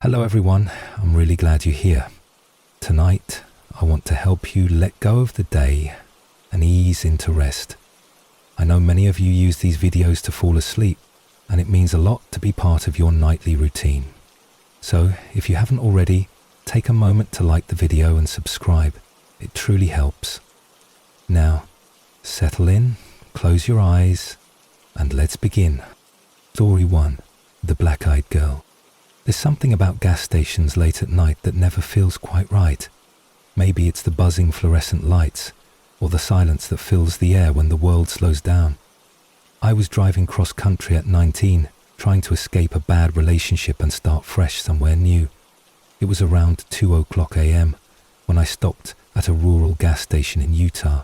Hello everyone, I'm really glad you're here. Tonight, I want to help you let go of the day and ease into rest. I know many of you use these videos to fall asleep, and it means a lot to be part of your nightly routine. So, if you haven't already, take a moment to like the video and subscribe. It truly helps. Now, settle in, close your eyes, and let's begin. Story 1. The Black-Eyed Girl. There's something about gas stations late at night that never feels quite right. Maybe it's the buzzing fluorescent lights, or the silence that fills the air when the world slows down. I was driving cross-country at 19, trying to escape a bad relationship and start fresh somewhere new. It was around 2:00 a.m. when I stopped at a rural gas station in Utah.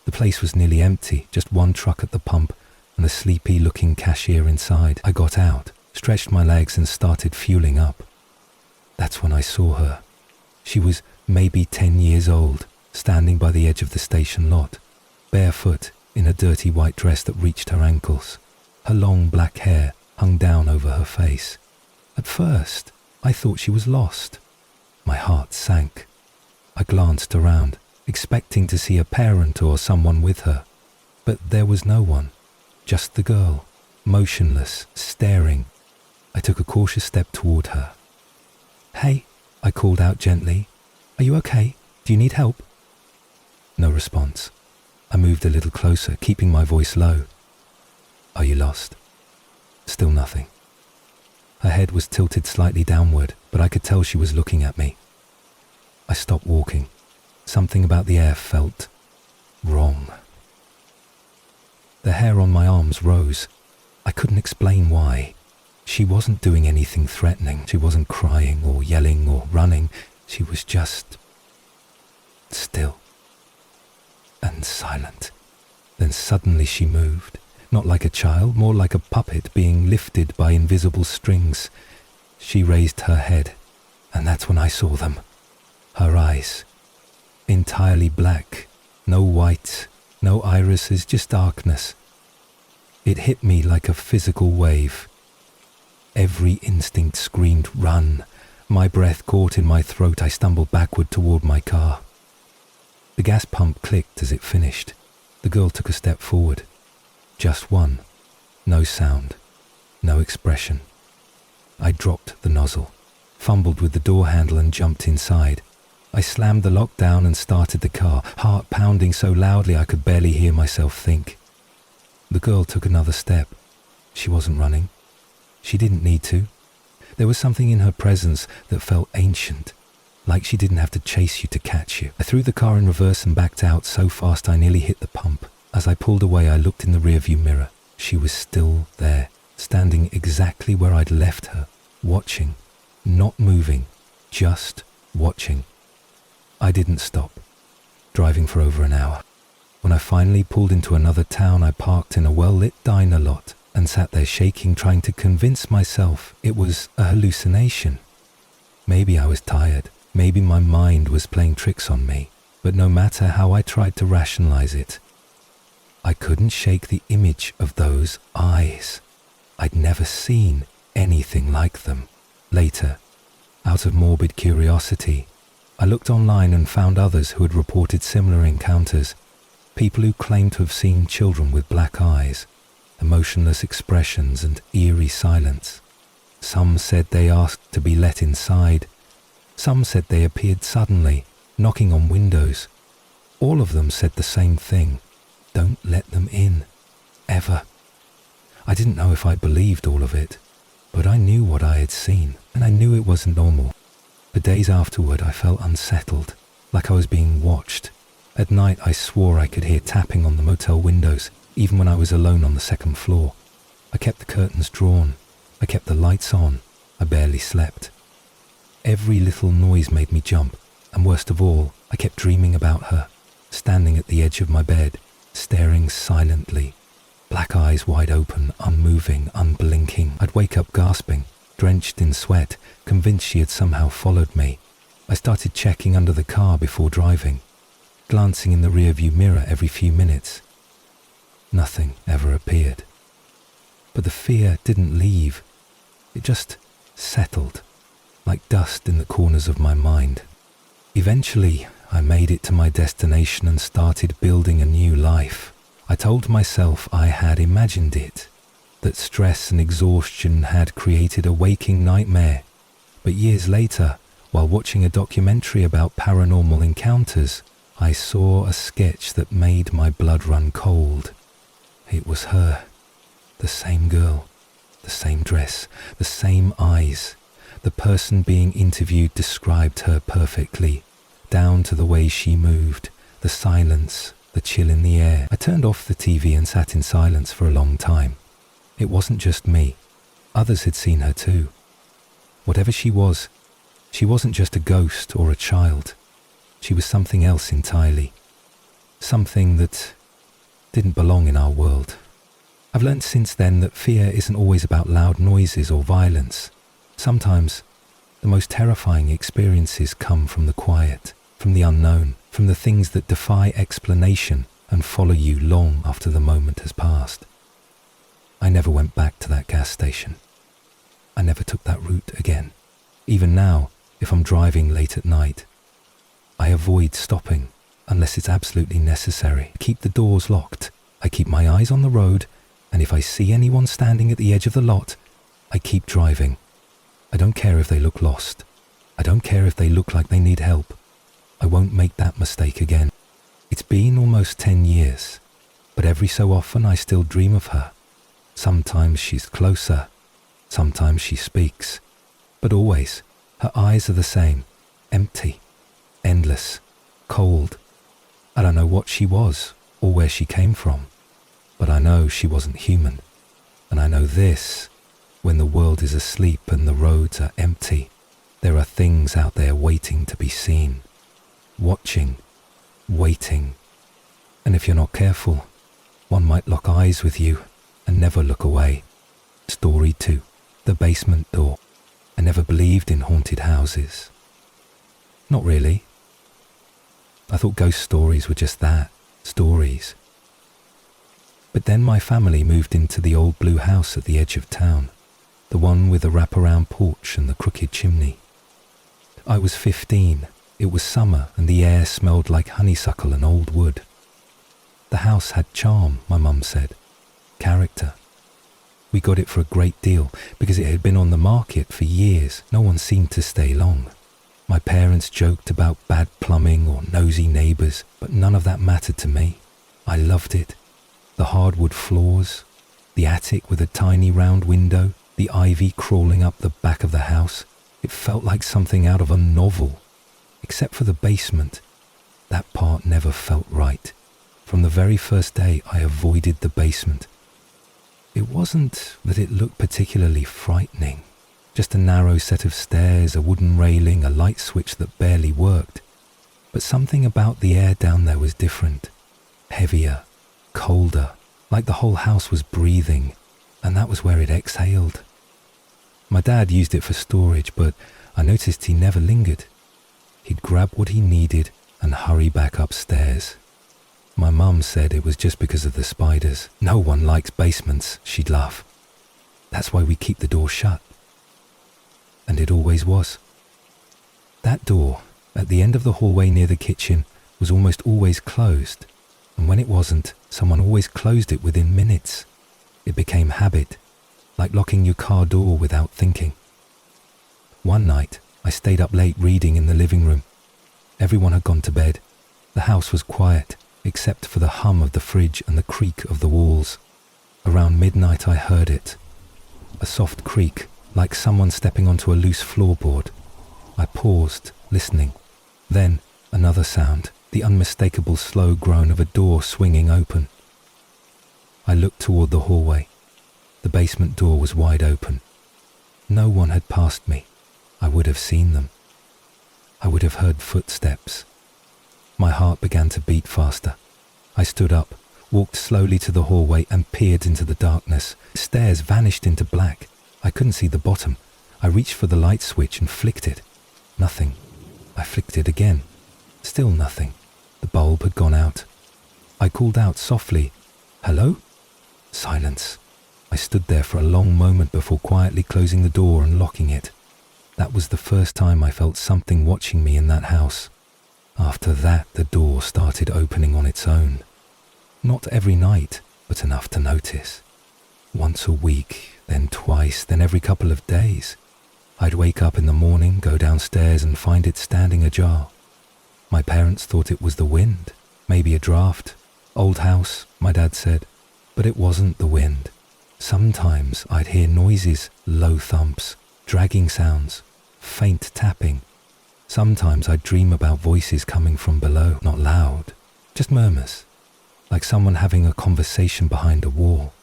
The place was nearly empty, just one truck at the pump and a sleepy-looking cashier inside. I got out, stretched my legs and started fueling up. That's when I saw her. She was maybe 10 years old, standing by the edge of the station lot, barefoot in a dirty white dress that reached her ankles. Her long black hair hung down over her face. At first, I thought she was lost. My heart sank. I glanced around, expecting to see a parent or someone with her, but there was no one, just the girl, motionless, staring. I took a cautious step toward her. "Hey," I called out gently. "Are you okay? Do you need help?" No response. I moved a little closer, keeping my voice low. "Are you lost?" Still nothing. Her head was tilted slightly downward, but I could tell she was looking at me. I stopped walking. Something about the air felt wrong. The hair on my arms rose. I couldn't explain why. She wasn't doing anything threatening. She wasn't crying or yelling or running. She was just still and silent. Then suddenly she moved, not like a child, more like a puppet being lifted by invisible strings. She raised her head, and that's when I saw them. Her eyes, entirely black, no white, no irises, just darkness. It hit me like a physical wave. Every instinct screamed, "Run!" My breath caught in my throat. I stumbled backward toward my car. The gas pump clicked as it finished. The girl took a step forward. Just one. No sound. No expression. I dropped the nozzle, fumbled with the door handle and jumped inside. I slammed the lock down and started the car, heart pounding so loudly I could barely hear myself think. The girl took another step. She wasn't running. She didn't need to. There was something in her presence that felt ancient, like she didn't have to chase you to catch you. I threw the car in reverse and backed out so fast I nearly hit the pump. As I pulled away, I looked in the rearview mirror. She was still there, standing exactly where I'd left her, watching, not moving, just watching. I didn't stop, driving for over an hour. When I finally pulled into another town, I parked in a well-lit diner lot and sat there shaking, trying to convince myself it was a hallucination. Maybe I was tired, maybe my mind was playing tricks on me, but no matter how I tried to rationalize it, I couldn't shake the image of those eyes. I'd never seen anything like them. Later, out of morbid curiosity, I looked online and found others who had reported similar encounters, people who claimed to have seen children with black eyes, emotionless expressions and eerie silence. Some said they asked to be let inside. Some said they appeared suddenly, knocking on windows. All of them said the same thing: don't let them in, ever. I didn't know if I believed all of it, but I knew what I had seen, and I knew it wasn't normal. For days afterward, I felt unsettled, like I was being watched. At night, I swore I could hear tapping on the motel windows, even when I was alone on the second floor. I kept the curtains drawn. I kept the lights on. I barely slept. Every little noise made me jump, and worst of all, I kept dreaming about her, standing at the edge of my bed, staring silently, black eyes wide open, unmoving, unblinking. I'd wake up gasping, drenched in sweat, convinced she had somehow followed me. I started checking under the car before driving, glancing in the rearview mirror every few minutes. Nothing ever appeared. But the fear didn't leave. It just settled, dust in the corners of my mind. Eventually, I made it to my destination and started building a new life. I told myself I had imagined it, that stress and exhaustion had created a waking nightmare. But years later, while watching a documentary about paranormal encounters, I saw a sketch that made my blood run cold. It was her, the same girl, the same dress, the same eyes. The person being interviewed described her perfectly, down to the way she moved, the silence, the chill in the air. I turned off the TV and sat in silence for a long time. It wasn't just me. Others had seen her too. Whatever she wasn't just a ghost or a child. She was something else entirely. Something that didn't belong in our world. I've learned since then that fear isn't always about loud noises or violence. Sometimes, the most terrifying experiences come from the quiet, from the unknown, from the things that defy explanation and follow you long after the moment has passed. I never went back to that gas station. I never took that route again. Even now, if I'm driving late at night, I avoid stopping unless it's absolutely necessary. I keep the doors locked. I keep my eyes on the road, and if I see anyone standing at the edge of the lot, I keep driving. I don't care if they look lost. I don't care if they look like they need help. I won't make that mistake again. It's been almost 10 years, but every so often I still dream of her. Sometimes she's closer, sometimes she speaks, but always her eyes are the same, empty, endless, cold. I don't know what she was or where she came from, but I know she wasn't human. And I know this, when the world is asleep and the roads are empty, there are things out there waiting to be seen, watching, waiting. And if you're not careful, one might lock eyes with you and never look away. Story 2, The Basement Door. I never believed in haunted houses. Not really. I thought ghost stories were just that, stories. But then my family moved into the old blue house at the edge of town, the one with the wraparound porch and the crooked chimney. I was 15, it was summer and the air smelled like honeysuckle and old wood. The house had charm, my mum said, character. We got it for a great deal because it had been on the market for years. No one seemed to stay long. My parents joked about bad plumbing or nosy neighbours, but none of that mattered to me. I loved it. The hardwood floors, the attic with a tiny round window, the ivy crawling up the back of the house. It felt like something out of a novel. Except for the basement. That part never felt right. From the very first day, I avoided the basement. It wasn't that it looked particularly frightening. Just a narrow set of stairs, a wooden railing, a light switch that barely worked. But something about the air down there was different. Heavier, colder, like the whole house was breathing, and that was where it exhaled. My dad used it for storage, but I noticed he never lingered. He'd grab what he needed and hurry back upstairs. My mum said it was just because of the spiders. No one likes basements, she'd laugh. That's why we keep the door shut. And it always was. That door, at the end of the hallway near the kitchen, was almost always closed, and when it wasn't, someone always closed it within minutes. It became habit, like locking your car door without thinking. One night, I stayed up late reading in the living room. Everyone had gone to bed. The house was quiet, except for the hum of the fridge and the creak of the walls. Around midnight I heard it. A soft creak, like someone stepping onto a loose floorboard. I paused, listening. Then, another sound, the unmistakable slow groan of a door swinging open. I looked toward the hallway. The basement door was wide open. No one had passed me. I would have seen them. I would have heard footsteps. My heart began to beat faster. I stood up, walked slowly to the hallway and peered into the darkness. Stairs vanished into black. I couldn't see the bottom. I reached for the light switch and flicked it. Nothing. I flicked it again. Still nothing. The bulb had gone out. I called out softly, "Hello?" Silence. I stood there for a long moment before quietly closing the door and locking it. That was the first time I felt something watching me in that house. After that, the door started opening on its own. Not every night, but enough to notice. Once a week, then twice, then every couple of days. I'd wake up in the morning, go downstairs and find it standing ajar. My parents thought it was the wind, maybe a draft. Old house, my dad said, but it wasn't the wind. Sometimes I'd hear noises, low thumps, dragging sounds, faint tapping. Sometimes I'd dream about voices coming from below, not loud, just murmurs, like someone having a conversation behind a wall.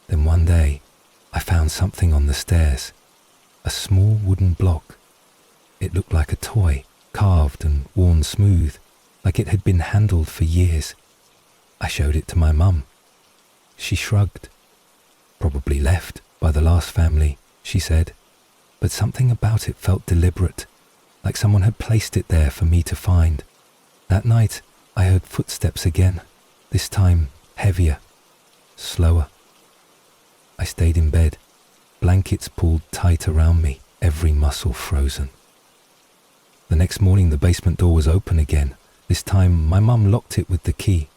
Then one day, I found something on the stairs, a small wooden block. It looked like a toy, carved and worn smooth, like it had been handled for years. I showed it to my mum. She shrugged. Probably left by the last family, she said, but something about it felt deliberate, like someone had placed it there for me to find. That night, I heard footsteps again, this time heavier, slower. I stayed in bed, blankets pulled tight around me, every muscle frozen. The next morning the basement door was open again. This time my mum locked it with the key.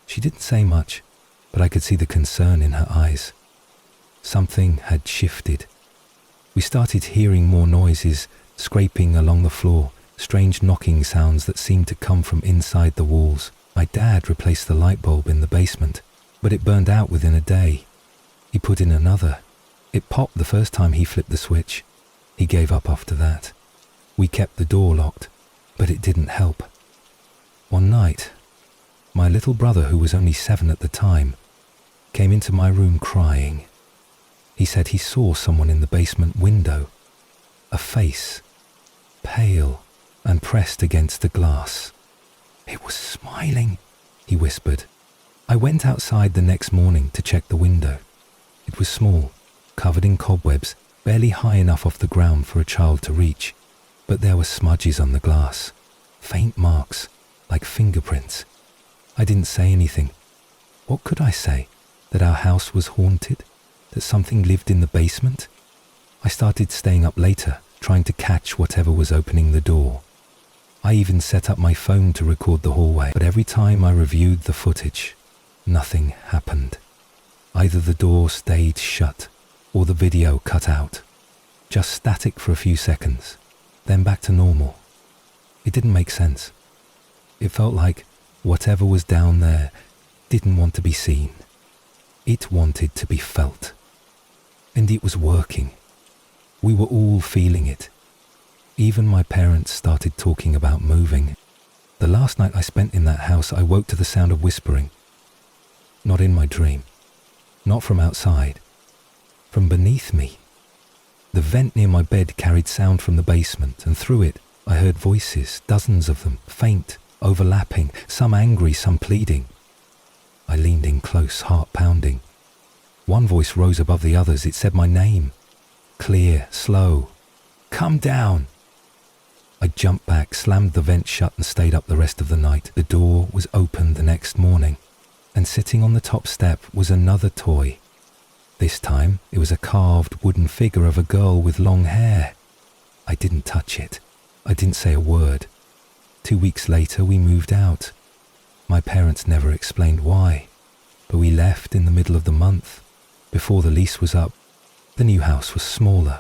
She didn't say much, but I could see the concern in her eyes. Something had shifted. We started hearing more noises, scraping along the floor, strange knocking sounds that seemed to come from inside the walls. My dad replaced the light bulb in the basement, but it burned out within a day. He put in another. It popped the first time he flipped the switch. He gave up after that. We kept the door locked, but it didn't help. One night, my little brother, who was only 7 at the time, came into my room crying. He said he saw someone in the basement window, a face, pale and pressed against the glass. It was smiling, he whispered. I went outside the next morning to check the window. It was small, covered in cobwebs, barely high enough off the ground for a child to reach, but there were smudges on the glass, faint marks, like fingerprints. I didn't say anything. What could I say? That our house was haunted? That something lived in the basement? I started staying up later, trying to catch whatever was opening the door. I even set up my phone to record the hallway, but every time I reviewed the footage, nothing happened. Either the door stayed shut, or the video cut out. Just static for a few seconds, then back to normal. It didn't make sense. It felt like whatever was down there didn't want to be seen. It wanted to be felt. And it was working. We were all feeling it. Even my parents started talking about moving. The last night I spent in that house, I woke to the sound of whispering. Not in my dream. Not from outside. From beneath me. The vent near my bed carried sound from the basement, and through it I heard voices, dozens of them, faint, overlapping, some angry, some pleading. I leaned in close, heart pounding. One voice rose above the others. It said my name. Clear, slow. Come down. I jumped back, slammed the vent shut and stayed up the rest of the night. The door was open the next morning, and sitting on the top step was another toy. This time it was a carved wooden figure of a girl with long hair. I didn't touch it. I didn't say a word. 2 weeks later we moved out. My parents never explained why, but we left in the middle of the month, before the lease was up. The new house was smaller,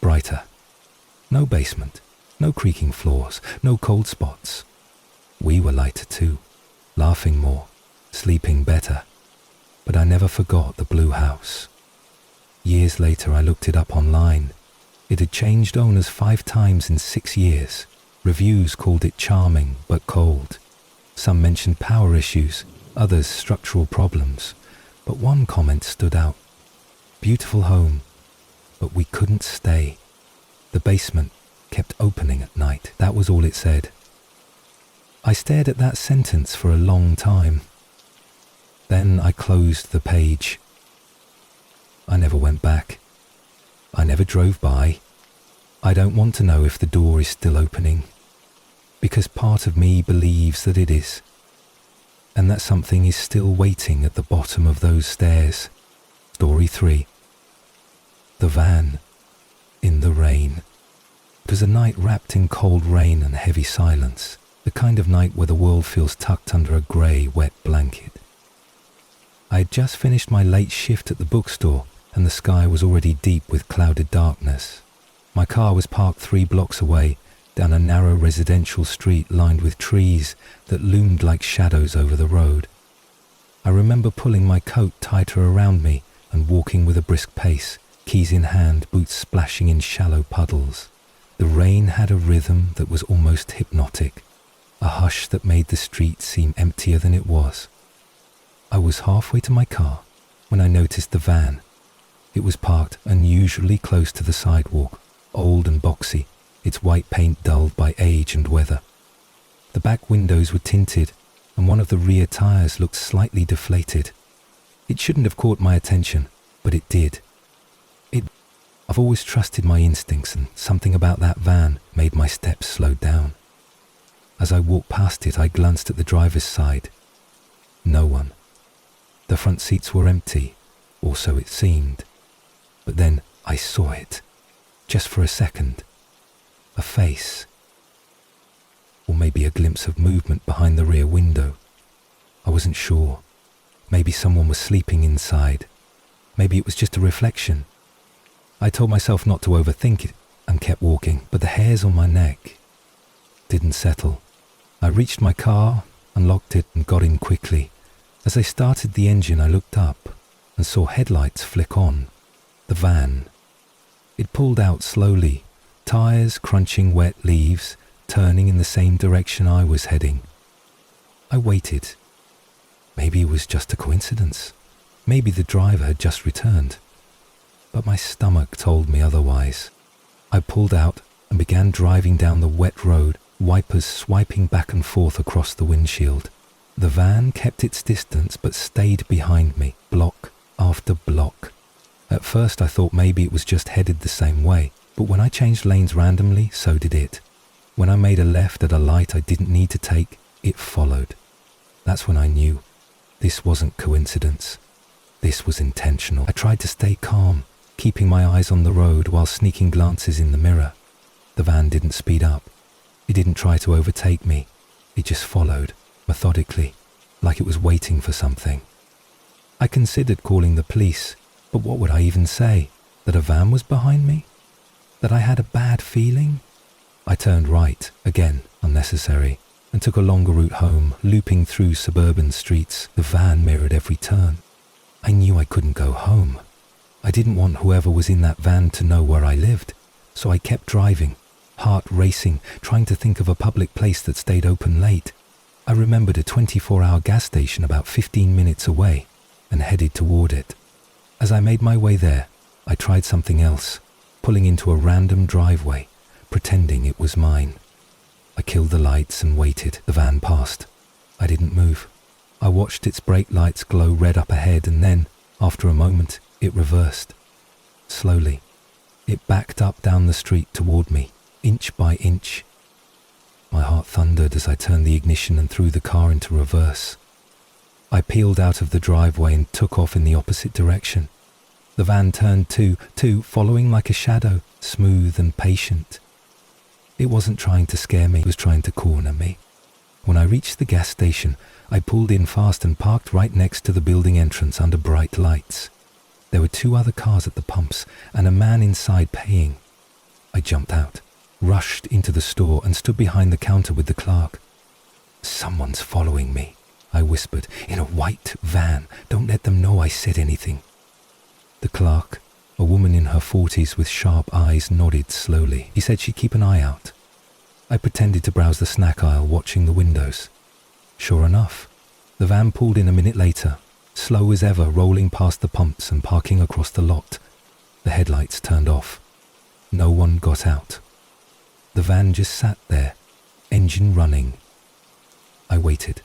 brighter. No basement, no creaking floors, no cold spots. We were lighter too, laughing more, sleeping better. But I never forgot the blue house. Years later I looked it up online. It had changed owners 5 times in 6 years. Reviews called it charming but cold. Some mentioned power issues, others structural problems. But one comment stood out. Beautiful home, but we couldn't stay. The basement kept opening at night. That was all it said. I stared at that sentence for a long time. Then I closed the page. I never went back. I never drove by. I don't want to know if the door is still opening, because part of me believes that it is, and that something is still waiting at the bottom of those stairs. Story 3. The van in the rain. It was a night wrapped in cold rain and heavy silence, the kind of night where the world feels tucked under a grey, wet blanket. I had just finished my late shift at the bookstore, and the sky was already deep with clouded darkness. My car was parked 3 blocks away, down a narrow residential street lined with trees that loomed like shadows over the road. I remember pulling my coat tighter around me and walking with a brisk pace, keys in hand, boots splashing in shallow puddles. The rain had a rhythm that was almost hypnotic, a hush that made the street seem emptier than it was. I was halfway to my car when I noticed the van. It was parked unusually close to the sidewalk, old and boxy, its white paint dulled by age and weather. The back windows were tinted, and one of the rear tires looked slightly deflated. It shouldn't have caught my attention, but it did. I've always trusted my instincts, and something about that van made my steps slow down. As I walked past it, I glanced at the driver's side. No one. The front seats were empty, or so it seemed. But then I saw it, just for a second. A face. Or maybe a glimpse of movement behind the rear window. I wasn't sure. Maybe someone was sleeping inside. Maybe it was just a reflection. I told myself not to overthink it and kept walking, but the hairs on my neck didn't settle. I reached my car, unlocked it, and got in quickly. As I started the engine, I looked up and saw headlights flick on. The van. It pulled out slowly, tires crunching wet leaves, turning in the same direction I was heading. I waited. Maybe it was just a coincidence. Maybe the driver had just returned. But my stomach told me otherwise. I pulled out and began driving down the wet road, wipers swiping back and forth across the windshield. The van kept its distance but stayed behind me, block after block. At first I thought maybe it was just headed the same way, but when I changed lanes randomly, so did it. When I made a left at a light I didn't need to take, it followed. That's when I knew. This wasn't coincidence. This was intentional. I tried to stay calm, keeping my eyes on the road while sneaking glances in the mirror. The van didn't speed up. It didn't try to overtake me. It just followed, methodically, like it was waiting for something. I considered calling the police, but what would I even say? That a van was behind me? That I had a bad feeling? I turned right, again, unnecessary, and took a longer route home, looping through suburban streets. The van mirrored every turn. I knew I couldn't go home. I didn't want whoever was in that van to know where I lived, so I kept driving, heart racing, trying to think of a public place that stayed open late. I remembered a 24-hour gas station about 15 minutes away and headed toward it. As I made my way there, I tried something else, pulling into a random driveway, pretending it was mine. I killed the lights and waited. The van passed. I didn't move. I watched its brake lights glow red up ahead, and then, after a moment, it reversed. Slowly, it backed up down the street toward me, inch by inch. My heart thundered as I turned the ignition and threw the car into reverse. I peeled out of the driveway and took off in the opposite direction. The van turned too, following like a shadow, smooth and patient. It wasn't trying to scare me, it was trying to corner me. When I reached the gas station, I pulled in fast and parked right next to the building entrance under bright lights. There were 2 other cars at the pumps and a man inside paying. I jumped out, rushed into the store and stood behind the counter with the clerk. "Someone's following me," I whispered, "in a white van. Don't let them know I said anything." The clerk, a woman in her 40s with sharp eyes, nodded slowly. He said she'd keep an eye out. I pretended to browse the snack aisle, watching the windows. Sure enough, the van pulled in a minute later, slow as ever, rolling past the pumps and parking across the lot. The headlights turned off. No one got out. The van just sat there, engine running. I waited.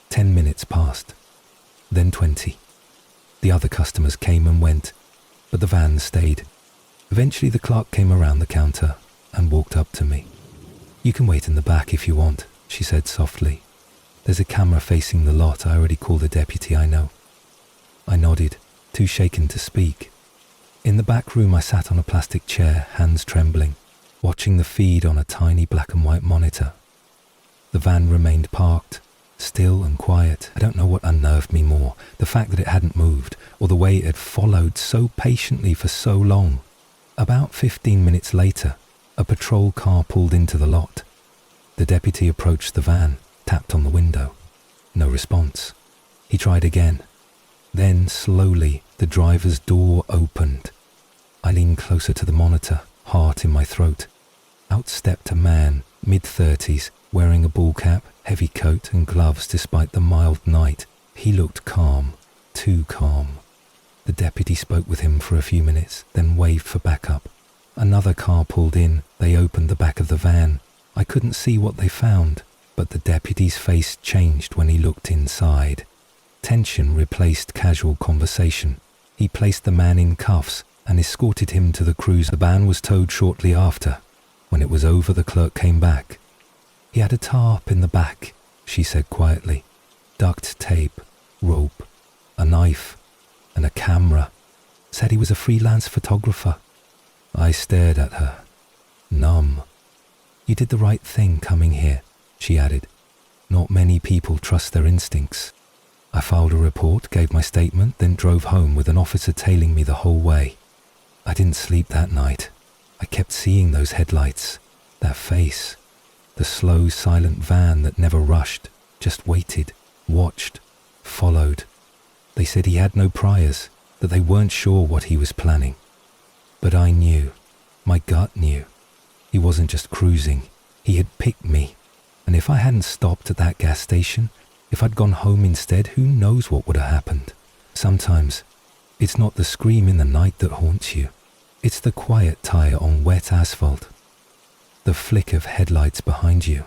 10 minutes passed, then 20. The other customers came and went, but the van stayed. Eventually the clerk came around the counter and walked up to me. "You can wait in the back if you want," she said softly. "There's a camera facing the lot. I already called a deputy I know." I nodded, too shaken to speak. In the back room, I sat on a plastic chair, hands trembling, watching the feed on a tiny black and white monitor. The van remained parked, still and quiet. I don't know what unnerved me more, the fact that it hadn't moved, or the way it had followed so patiently for so long. About 15 minutes later, a patrol car pulled into the lot. The deputy approached the van, tapped on the window. No response. He tried again. Then, slowly, the driver's door opened. I leaned closer to the monitor, heart in my throat. Out stepped a man, mid-30s, wearing a ball cap, heavy coat and gloves despite the mild night. He looked calm, too calm. The deputy spoke with him for a few minutes, then waved for backup. Another car pulled in. They opened the back of the van. I couldn't see what they found, but the deputy's face changed when he looked inside. Tension replaced casual conversation. He placed the man in cuffs and escorted him to the cruiser. The van was towed shortly after. When it was over, the clerk came back. He had a tarp in the back, she said quietly. Duct tape, rope, a knife, and a camera. Said he was a freelance photographer. I stared at her, numb. You did the right thing coming here, she added. Not many people trust their instincts. I filed a report, gave my statement, then drove home with an officer tailing me the whole way. I didn't sleep that night. I kept seeing those headlights, that face, the slow, silent van that never rushed, just waited, watched, followed. They said he had no priors, that they weren't sure what he was planning. But I knew, my gut knew. He wasn't just cruising, he had picked me. And if I hadn't stopped at that gas station, if I'd gone home instead, who knows what would have happened. Sometimes, it's not the scream in the night that haunts you. It's the quiet tire on wet asphalt. The flick of headlights behind you.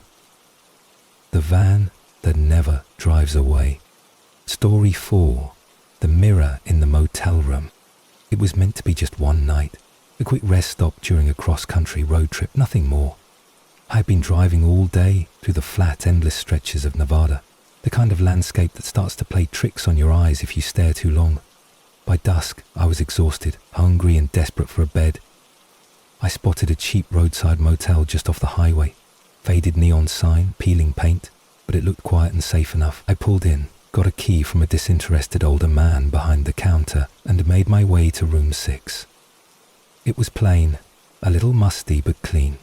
The van that never drives away. Story 4. The mirror in the motel room. It was meant to be just one night. A quick rest stop during a cross-country road trip, nothing more. I had been driving all day through the flat, endless stretches of Nevada. The kind of landscape that starts to play tricks on your eyes if you stare too long. By dusk, I was exhausted, hungry and desperate for a bed. I spotted a cheap roadside motel just off the highway. Faded neon sign, peeling paint, but it looked quiet and safe enough. I pulled in, got a key from a disinterested older man behind the counter, and made my way to room 6. It was plain, a little musty but clean.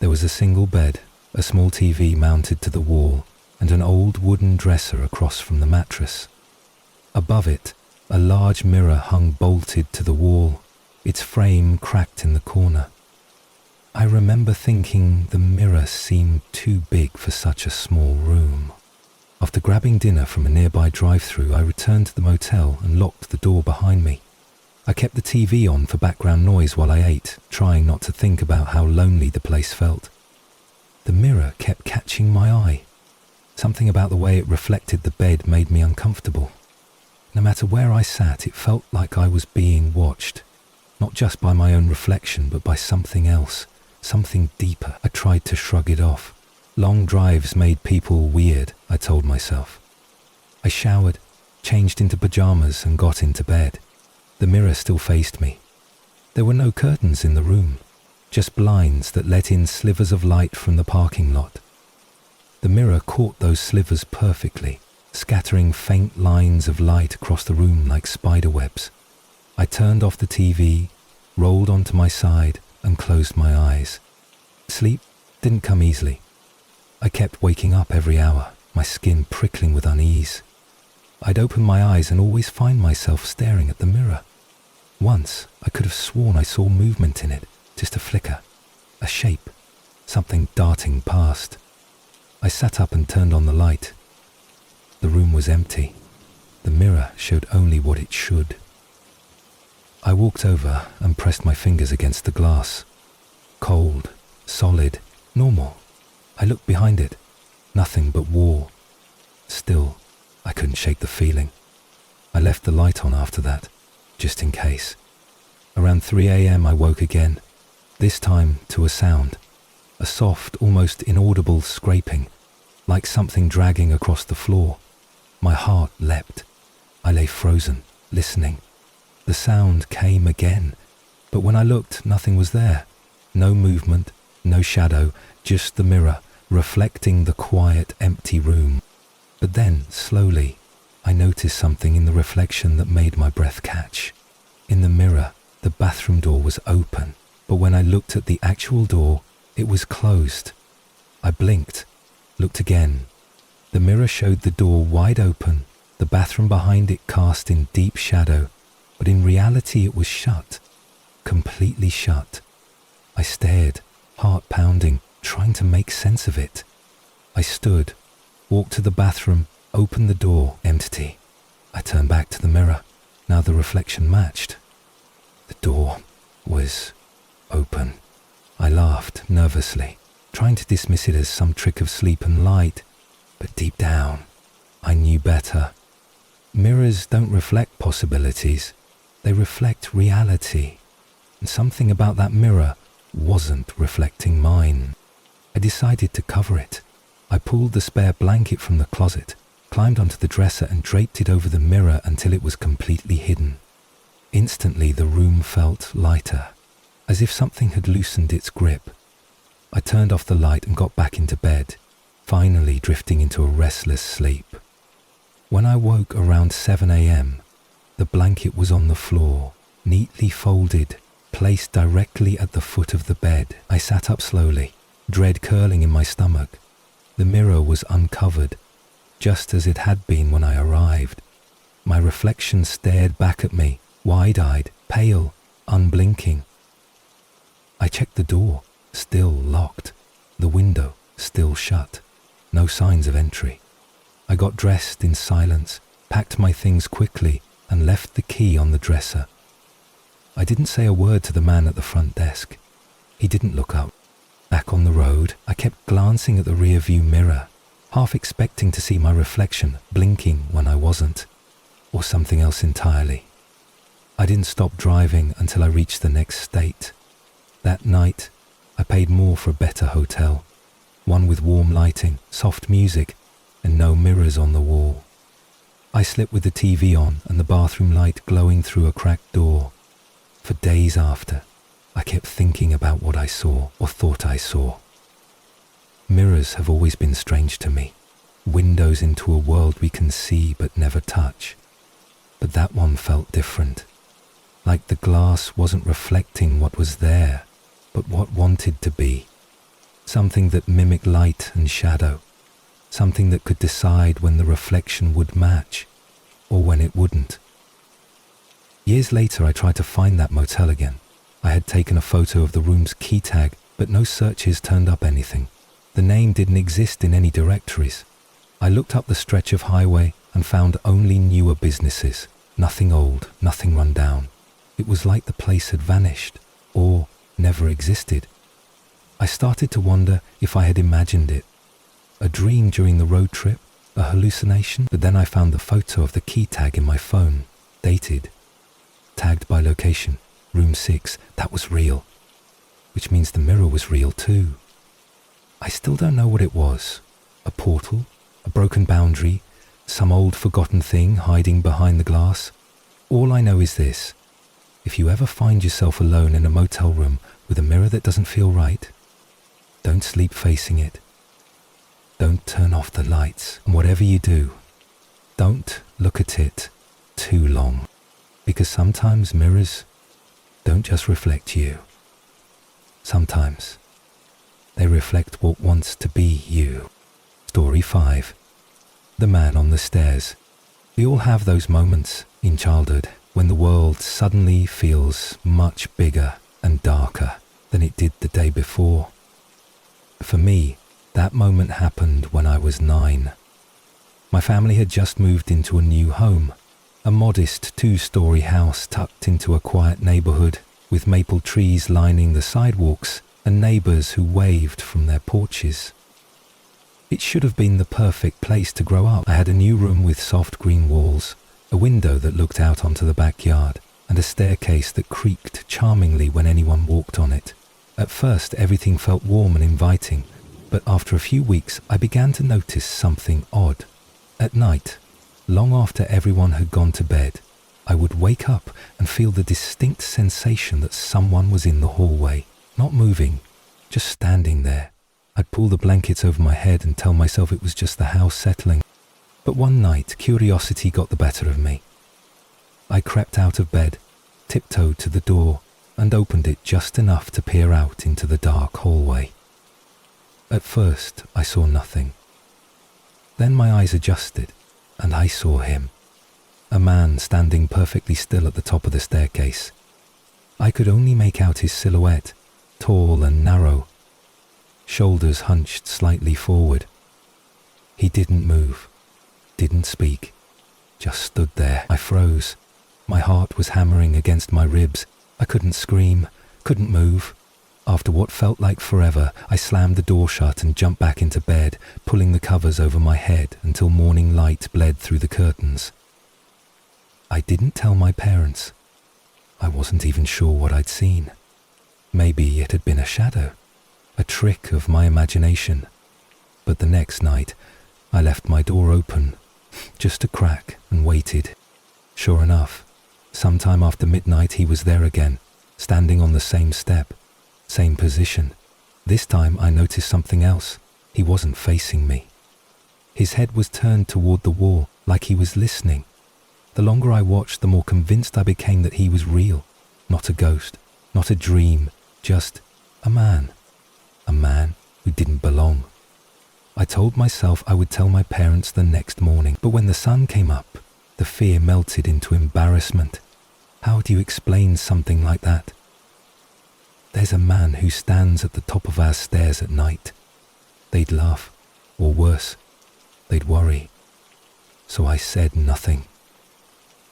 There was a single bed, a small TV mounted to the wall, and an old wooden dresser across from the mattress. Above it, a large mirror hung bolted to the wall, its frame cracked in the corner. I remember thinking the mirror seemed too big for such a small room. After grabbing dinner from a nearby drive-thru, I returned to the motel and locked the door behind me. I kept the TV on for background noise while I ate, trying not to think about how lonely the place felt. The mirror kept catching my eye. Something about the way it reflected the bed made me uncomfortable. No matter where I sat, it felt like I was being watched. Not just by my own reflection, but by something else, something deeper. I tried to shrug it off. Long drives made people weird, I told myself. I showered, changed into pajamas and got into bed. The mirror still faced me. There were no curtains in the room, just blinds that let in slivers of light from the parking lot. The mirror caught those slivers perfectly, scattering faint lines of light across the room like spider webs. I turned off the TV, rolled onto my side, and closed my eyes. Sleep didn't come easily. I kept waking up every hour, my skin prickling with unease. I'd open my eyes and always find myself staring at the mirror. Once, I could have sworn I saw movement in it, just a flicker, a shape, something darting past. I sat up and turned on the light. The room was empty. The mirror showed only what it should. I walked over and pressed my fingers against the glass. Cold, solid, normal. I looked behind it. Nothing but wall. Still, I couldn't shake the feeling. I left the light on after that, just in case. Around 3 a.m. I woke again, this time to a sound. A soft, almost inaudible scraping, like something dragging across the floor. My heart leapt. I lay frozen, listening. The sound came again, but when I looked, nothing was there. No movement, no shadow, just the mirror, reflecting the quiet, empty room. But then, slowly, I noticed something in the reflection that made my breath catch. In the mirror, the bathroom door was open, but when I looked at the actual door, it was closed. I blinked, looked again. The mirror showed the door wide open, the bathroom behind it cast in deep shadow, but in reality it was shut, completely shut. I stared, heart pounding, trying to make sense of it. I stood, walked to the bathroom, opened the door, empty. I turned back to the mirror. Now the reflection matched. The door was open. I laughed nervously, trying to dismiss it as some trick of sleep and light, but deep down, I knew better. Mirrors don't reflect possibilities, they reflect reality, and something about that mirror wasn't reflecting mine. I decided to cover it. I pulled the spare blanket from the closet, climbed onto the dresser and draped it over the mirror until it was completely hidden. Instantly the room felt lighter, as if something had loosened its grip. I turned off the light and got back into bed, finally drifting into a restless sleep. When I woke around 7 a.m., the blanket was on the floor, neatly folded, placed directly at the foot of the bed. I sat up slowly, dread curling in my stomach. The mirror was uncovered, just as it had been when I arrived. My reflection stared back at me, wide-eyed, pale, unblinking. I checked the door, still locked. The window, still shut. No signs of entry. I got dressed in silence, packed my things quickly, and left the key on the dresser. I didn't say a word to the man at the front desk. He didn't look up. Back on the road, I kept glancing at the rear-view mirror, half expecting to see my reflection blinking when I wasn't, or something else entirely. I didn't stop driving until I reached the next state. That night, I paid more for a better hotel, one with warm lighting, soft music, and no mirrors on the wall. I slept with the TV on and the bathroom light glowing through a cracked door. For days after, I kept thinking about what I saw or thought I saw. Mirrors have always been strange to me, windows into a world we can see but never touch. But that one felt different, like the glass wasn't reflecting what was there, but what wanted to be. Something that mimicked light and shadow, something that could decide when the reflection would match, or when it wouldn't. Years later, I tried to find that motel again. I had taken a photo of the room's key tag, but no searches turned up anything. The name didn't exist in any directories. I looked up the stretch of highway and found only newer businesses, nothing old, nothing run down. It was like the place had vanished, or never existed. I started to wonder if I had imagined it. A dream during the road trip, a hallucination, but then I found the photo of the key tag in my phone, dated, tagged by location, room 6, that was real, which means the mirror was real too. I still don't know what it was, a portal, a broken boundary, some old forgotten thing hiding behind the glass. All I know is this: if you ever find yourself alone in a motel room with a mirror that doesn't feel right, don't sleep facing it. Don't turn off the lights, and whatever you do, don't look at it too long, because sometimes mirrors don't just reflect you. Sometimes they reflect what wants to be you. Story 5. The Man on the Stairs. We all have those moments in childhood when the world suddenly feels much bigger and darker than it did the day before. For me, that moment happened when I was 9. My family had just moved into a new home, a modest 2-story house tucked into a quiet neighborhood with maple trees lining the sidewalks and neighbors who waved from their porches. It should have been the perfect place to grow up. I had a new room with soft green walls, a window that looked out onto the backyard, and a staircase that creaked charmingly when anyone walked on it. At first, everything felt warm and inviting, but after a few weeks, I began to notice something odd. At night, long after everyone had gone to bed, I would wake up and feel the distinct sensation that someone was in the hallway, not moving, just standing there. I'd pull the blankets over my head and tell myself it was just the house settling. But one night, curiosity got the better of me. I crept out of bed, tiptoed to the door, and opened it just enough to peer out into the dark hallway. At first, I saw nothing. Then my eyes adjusted, and I saw him. A man standing perfectly still at the top of the staircase. I could only make out his silhouette, tall and narrow, shoulders hunched slightly forward. He didn't move, didn't speak, just stood there. I froze. My heart was hammering against my ribs. I couldn't scream, couldn't move. After what felt like forever, I slammed the door shut and jumped back into bed, pulling the covers over my head until morning light bled through the curtains. I didn't tell my parents. I wasn't even sure what I'd seen. Maybe it had been a shadow, a trick of my imagination. But the next night, I left my door open, just a crack, and waited. Sure enough, sometime after midnight he was there again, standing on the same step, same position. This time I noticed something else. He wasn't facing me. His head was turned toward the wall, like he was listening. The longer I watched, the more convinced I became that he was real, not a ghost, not a dream, just a man who didn't belong. I told myself I would tell my parents the next morning, but when the sun came up, the fear melted into embarrassment. How do you explain something like that? There's a man who stands at the top of our stairs at night. They'd laugh, or worse, they'd worry. So I said nothing.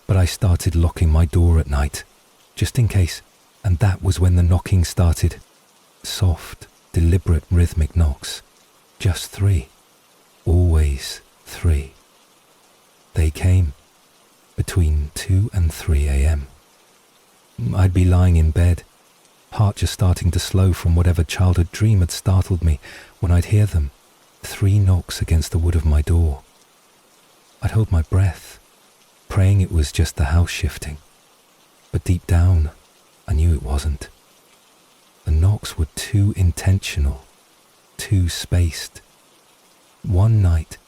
But I started locking my door at night, just in case, and that was when the knocking started. Soft, deliberate rhythmic knocks. Just 3. Always 3. They came between 2 and 3 a.m. I'd be lying in bed, heart just starting to slow from whatever childhood dream had startled me, when I'd hear them. 3 knocks against the wood of my door. I'd hold my breath, praying it was just the house shifting. But deep down, I knew it wasn't. The knocks were too intentional, too spaced. One night,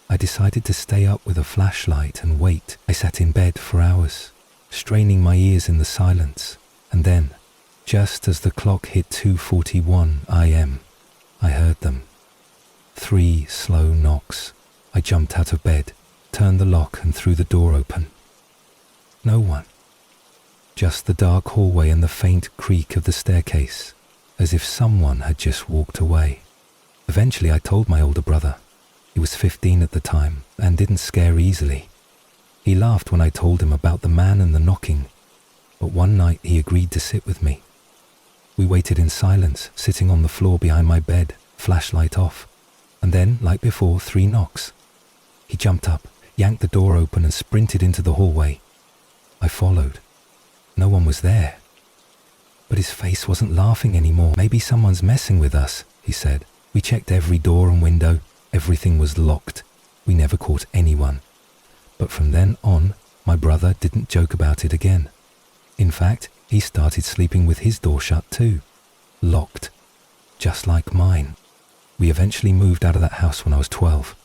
I decided to stay up with a flashlight and wait. I sat in bed for hours, straining my ears in the silence, and then, just as the clock hit 2:41 a.m., I heard them. 3 slow knocks. I jumped out of bed, turned the lock and threw the door open. No one. Just the dark hallway and the faint creak of the staircase, as if someone had just walked away. Eventually I told my older brother. He was 15 at the time and didn't scare easily. He laughed when I told him about the man and the knocking, but one night he agreed to sit with me. We waited in silence, sitting on the floor behind my bed, flashlight off, and then, like before, 3 knocks. He jumped up, yanked the door open and sprinted into the hallway. I followed. No one was there. But his face wasn't laughing anymore. Maybe someone's messing with us, he said. We checked every door and window. Everything was locked. We never caught anyone. But from then on, my brother didn't joke about it again. In fact, he started sleeping with his door shut too. Locked. Just like mine. We eventually moved out of that house when I was 12.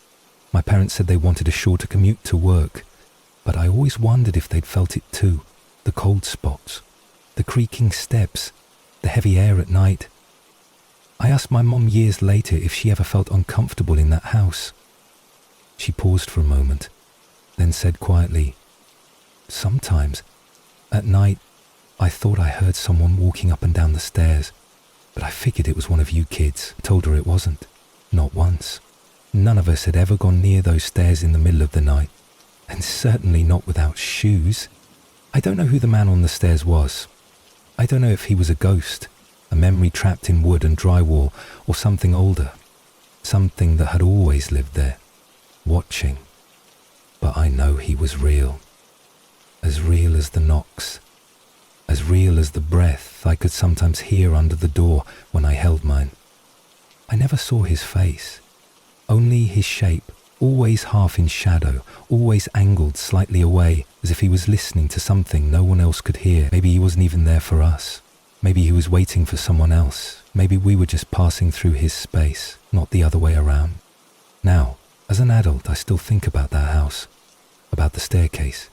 My parents said they wanted a shorter commute to work, but I always wondered if they'd felt it too. The cold spots, the creaking steps, the heavy air at night. I asked my mom years later if she ever felt uncomfortable in that house. She paused for a moment, then said quietly, "Sometimes, at night, I thought I heard someone walking up and down the stairs, but I figured it was one of you kids." I told her it wasn't, not once. None of us had ever gone near those stairs in the middle of the night, and certainly not without shoes. I don't know who the man on the stairs was. I don't know if he was a ghost, a memory trapped in wood and drywall, or something older, something that had always lived there, watching. But I know he was real as the knocks, as real as the breath I could sometimes hear under the door when I held mine. I never saw his face, only his shape, always half in shadow, always angled slightly away, as if he was listening to something no one else could hear. Maybe he wasn't even there for us. Maybe he was waiting for someone else. Maybe we were just passing through his space, not the other way around. Now, as an adult, I still think about that house, about the staircase,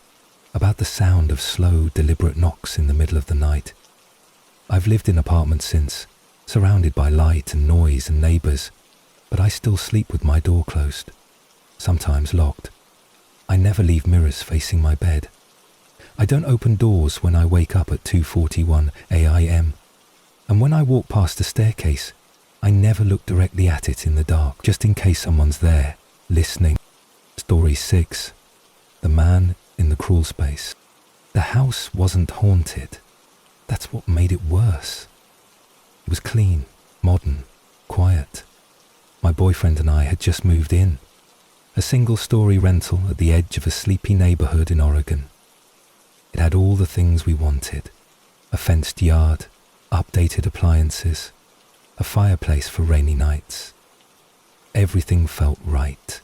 about the sound of slow, deliberate knocks in the middle of the night. I've lived in apartments since, surrounded by light and noise and neighbours, but I still sleep with my door closed, sometimes locked. I never leave mirrors facing my bed. I don't open doors when I wake up at 2:41 a.m. And when I walk past the staircase, I never look directly at it in the dark, just in case someone's there, listening. Story 6. The Man in the Crawl Space. The house wasn't haunted. That's what made it worse. It was clean, modern, quiet. My boyfriend and I had just moved in. A single-story rental at the edge of a sleepy neighborhood in Oregon. It had all the things we wanted. A fenced yard, updated appliances, a fireplace for rainy nights. Everything felt right.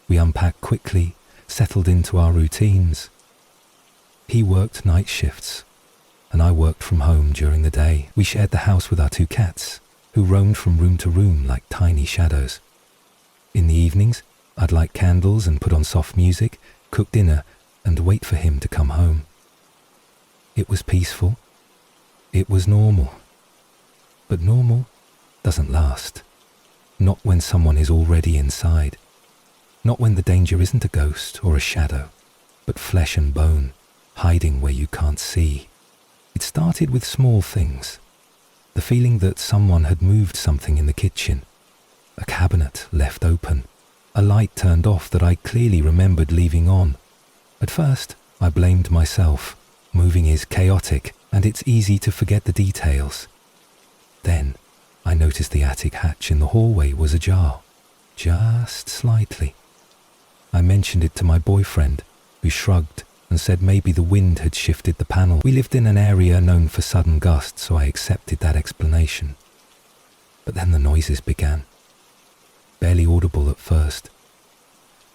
We unpacked quickly, settled into our routines. He worked night shifts, and I worked from home during the day. We shared the house with our 2 cats, who roamed from room to room like tiny shadows. In the evenings, I'd light candles and put on soft music, cook dinner, and wait for him to come home. It was peaceful. It was normal. But normal doesn't last. Not when someone is already inside. Not when the danger isn't a ghost or a shadow, but flesh and bone, hiding where you can't see. It started with small things. The feeling that someone had moved something in the kitchen. A cabinet left open. A light turned off that I clearly remembered leaving on. At first, I blamed myself. Moving is chaotic, and it's easy to forget the details. Then, I noticed the attic hatch in the hallway was ajar, just slightly. I mentioned it to my boyfriend, who shrugged and said maybe the wind had shifted the panel. We lived in an area known for sudden gusts, so I accepted that explanation. But then the noises began. Barely audible at first.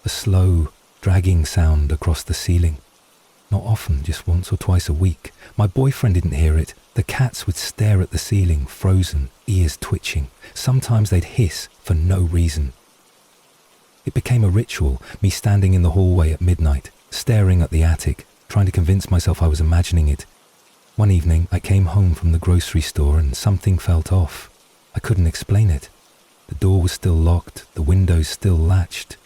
A slow, dragging sound across the ceiling. Not often, just once or twice a week. My boyfriend didn't hear it. The cats would stare at the ceiling, frozen, ears twitching. Sometimes they'd hiss for no reason. It became a ritual, me standing in the hallway at midnight, staring at the attic, trying to convince myself I was imagining it. One evening, I came home from the grocery store and something felt off. I couldn't explain it. The door was still locked, the windows still latched,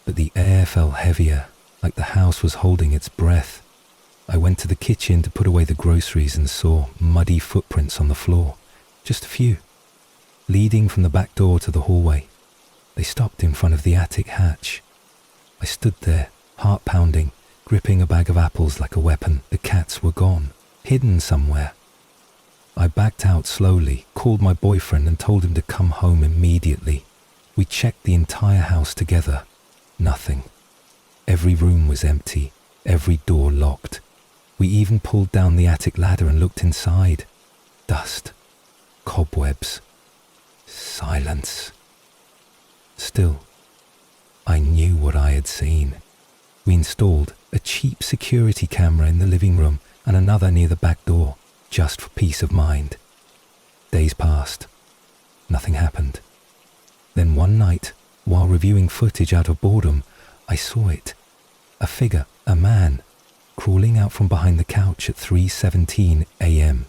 but the air felt heavier, like the house was holding its breath. I went to the kitchen to put away the groceries and saw muddy footprints on the floor, just a few, leading from the back door to the hallway. They stopped in front of the attic hatch. I stood there, heart pounding, gripping a bag of apples like a weapon. The cats were gone, hidden somewhere. I backed out slowly, called my boyfriend and told him to come home immediately. We checked the entire house together. Nothing. Every room was empty, every door locked. We even pulled down the attic ladder and looked inside. Dust. Cobwebs. Silence. Still, I knew what I had seen. We installed a cheap security camera in the living room and another near the back door, just for peace of mind. Days passed. Nothing happened. Then one night, while reviewing footage out of boredom, I saw it. A figure, a man, crawling out from behind the couch at 3:17 a.m.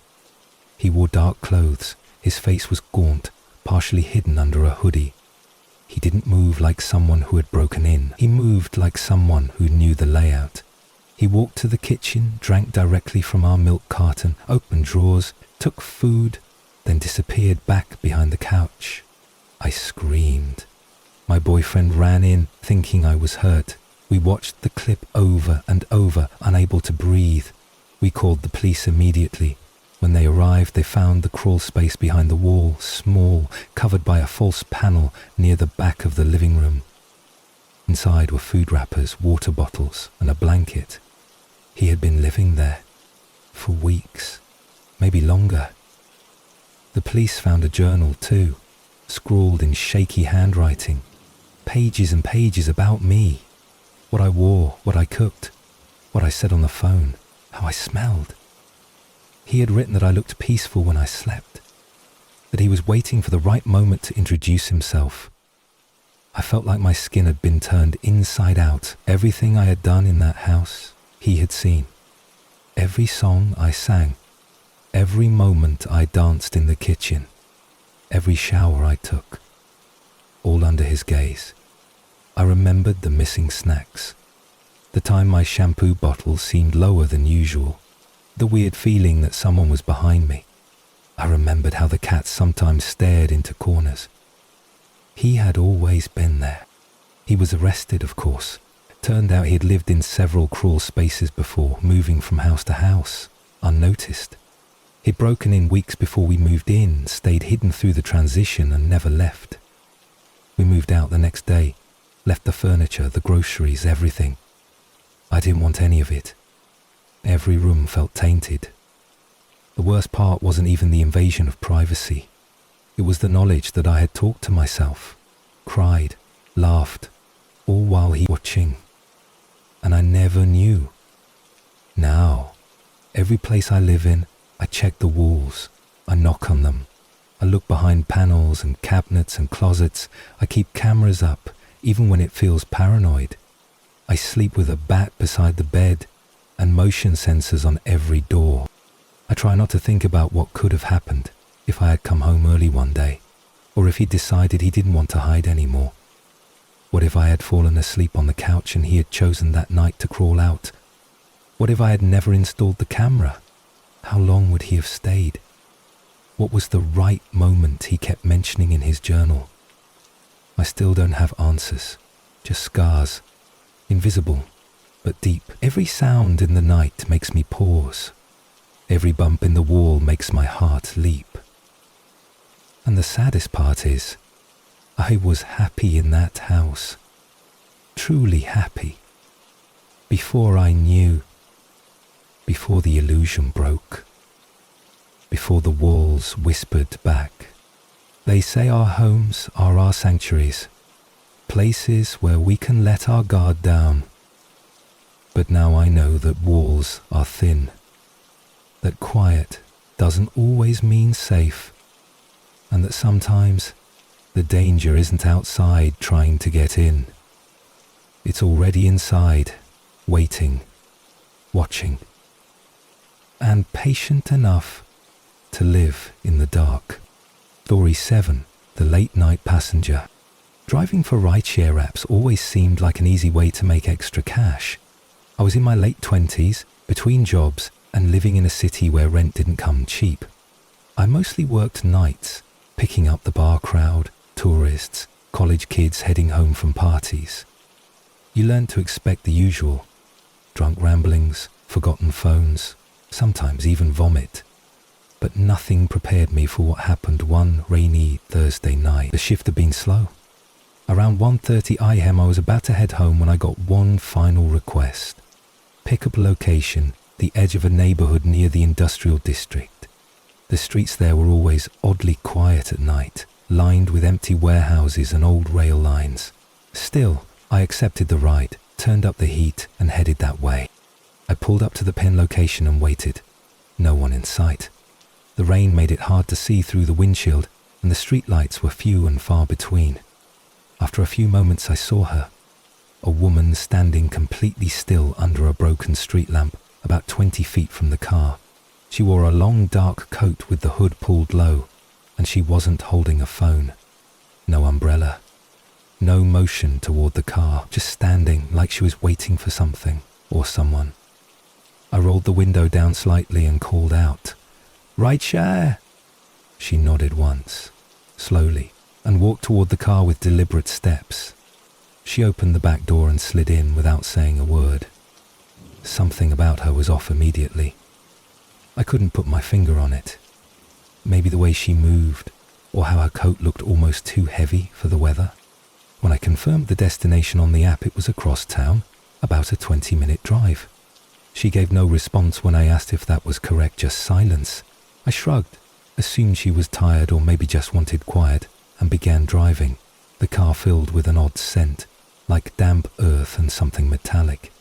He wore dark clothes. His face was gaunt, partially hidden under a hoodie. He didn't move like someone who had broken in. He moved like someone who knew the layout. He walked to the kitchen, drank directly from our milk carton, opened drawers, took food, then disappeared back behind the couch. I screamed. My boyfriend ran in, thinking I was hurt. We watched the clip over and over, unable to breathe. We called the police immediately. When they arrived, they found the crawl space behind the wall, small, covered by a false panel near the back of the living room. Inside were food wrappers, water bottles, and a blanket. He had been living there for weeks, maybe longer. The police found a journal too, scrawled in shaky handwriting, pages and pages about me, what I wore, what I cooked. what I said on the phone, how I smelled. He had written that I looked peaceful when I slept, that he was waiting for the right moment to introduce himself. I felt like my skin had been turned inside out. Everything I had done in that house, he had seen. Every song I sang, every moment I danced in the kitchen, every shower I took, all under his gaze. I remembered the missing snacks, the time my shampoo bottle seemed lower than usual, the weird feeling that someone was behind me. I remembered how the cat sometimes stared into corners. He had always been there. He was arrested, of course. Turned out he had lived in several crawl spaces before, moving from house to house, unnoticed. He'd broken in weeks before we moved in, stayed hidden through the transition and never left. We moved out the next day, left the furniture, the groceries, everything. I didn't want any of it. Every room felt tainted. The worst part wasn't even the invasion of privacy. It was the knowledge that I had talked to myself, cried, laughed, all while he was watching. And I never knew. Now, every place I live in, I check the walls, I knock on them. I look behind panels and cabinets and closets. I keep cameras up, even when it feels paranoid. I sleep with a bat beside the bed and motion sensors on every door. I try not to think about what could have happened if I had come home early one day, or if he decided he didn't want to hide anymore. What if I had fallen asleep on the couch and he had chosen that night to crawl out? What if I had never installed the camera? How long would he have stayed? What was the right moment he kept mentioning in his journal? I still don't have answers, just scars, invisible but deep. Every sound in the night makes me pause. Every bump in the wall makes my heart leap. And the saddest part is, I was happy in that house, truly happy, before I knew, before the illusion broke, before the walls whispered back. They say our homes are our sanctuaries, places where we can let our guard down. But now I know that walls are thin, that quiet doesn't always mean safe, and that sometimes the danger isn't outside trying to get in. It's already inside, waiting, watching, and patient enough to live in the dark. Story 7. The Late Night Passenger. Driving for rideshare apps always seemed like an easy way to make extra cash. I was in my late 20s, between jobs, and living in a city where rent didn't come cheap. I mostly worked nights, picking up the bar crowd, tourists, college kids heading home from parties. You learn to expect the usual: drunk ramblings, forgotten phones, sometimes even vomit. But nothing prepared me for what happened one rainy Thursday night. The shift had been slow. Around 1:30 AM I was about to head home when I got one final request. Pick up a location, the edge of a neighborhood near the industrial district. The streets there were always oddly quiet at night, lined with empty warehouses and old rail lines. Still, I accepted the ride, turned up the heat and headed that way. I pulled up to the pen location and waited. No one in sight. The rain made it hard to see through the windshield, and the streetlights were few and far between. After a few moments I saw her, a woman standing completely still under a broken street lamp about 20 feet from the car. She wore a long dark coat with the hood pulled low, and she wasn't holding a phone. No umbrella. No motion toward the car, just standing like she was waiting for something or someone. I rolled the window down slightly and called out, "Rideshare!" She nodded once, slowly, and walked toward the car with deliberate steps. She opened the back door and slid in without saying a word. Something about her was off immediately. I couldn't put my finger on it. Maybe the way she moved, or how her coat looked almost too heavy for the weather. When I confirmed the destination on the app, it was across town, about a 20-minute drive. She gave no response when I asked if that was correct, just silence. I shrugged, assumed she was tired or maybe just wanted quiet, and began driving, the car filled with an odd scent, like damp earth and something metallic.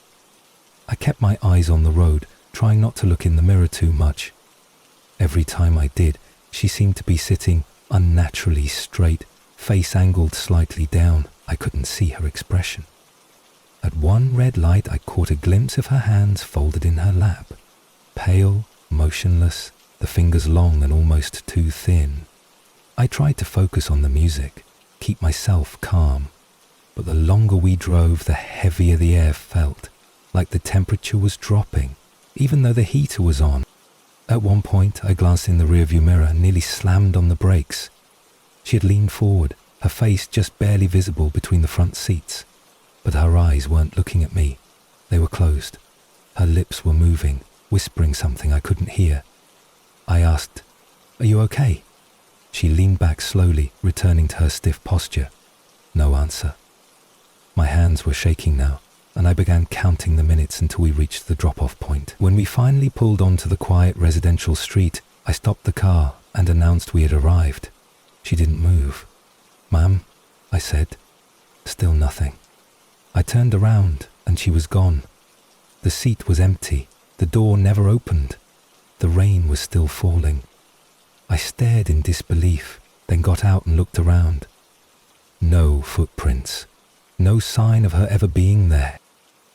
I kept my eyes on the road, trying not to look in the mirror too much. Every time I did, she seemed to be sitting unnaturally straight, face angled slightly down. I couldn't see her expression. At one red light, I caught a glimpse of her hands folded in her lap, pale, motionless, the fingers long and almost too thin. I tried to focus on the music, keep myself calm, but the longer we drove, the heavier the air felt, like the temperature was dropping, even though the heater was on. At one point, I glanced in the rearview mirror and nearly slammed on the brakes. She had leaned forward, her face just barely visible between the front seats, but her eyes weren't looking at me. They were closed. Her lips were moving, whispering something I couldn't hear. I asked, "Are you okay?" She leaned back slowly, returning to her stiff posture. No answer. My hands were shaking now, and I began counting the minutes until we reached the drop-off point. When we finally pulled onto the quiet residential street, I stopped the car and announced we had arrived. She didn't move. "Ma'am," I said. Still nothing. I turned around and she was gone. The seat was empty. The door never opened. The rain was still falling. I stared in disbelief, then got out and looked around. No footprints. No sign of her ever being there.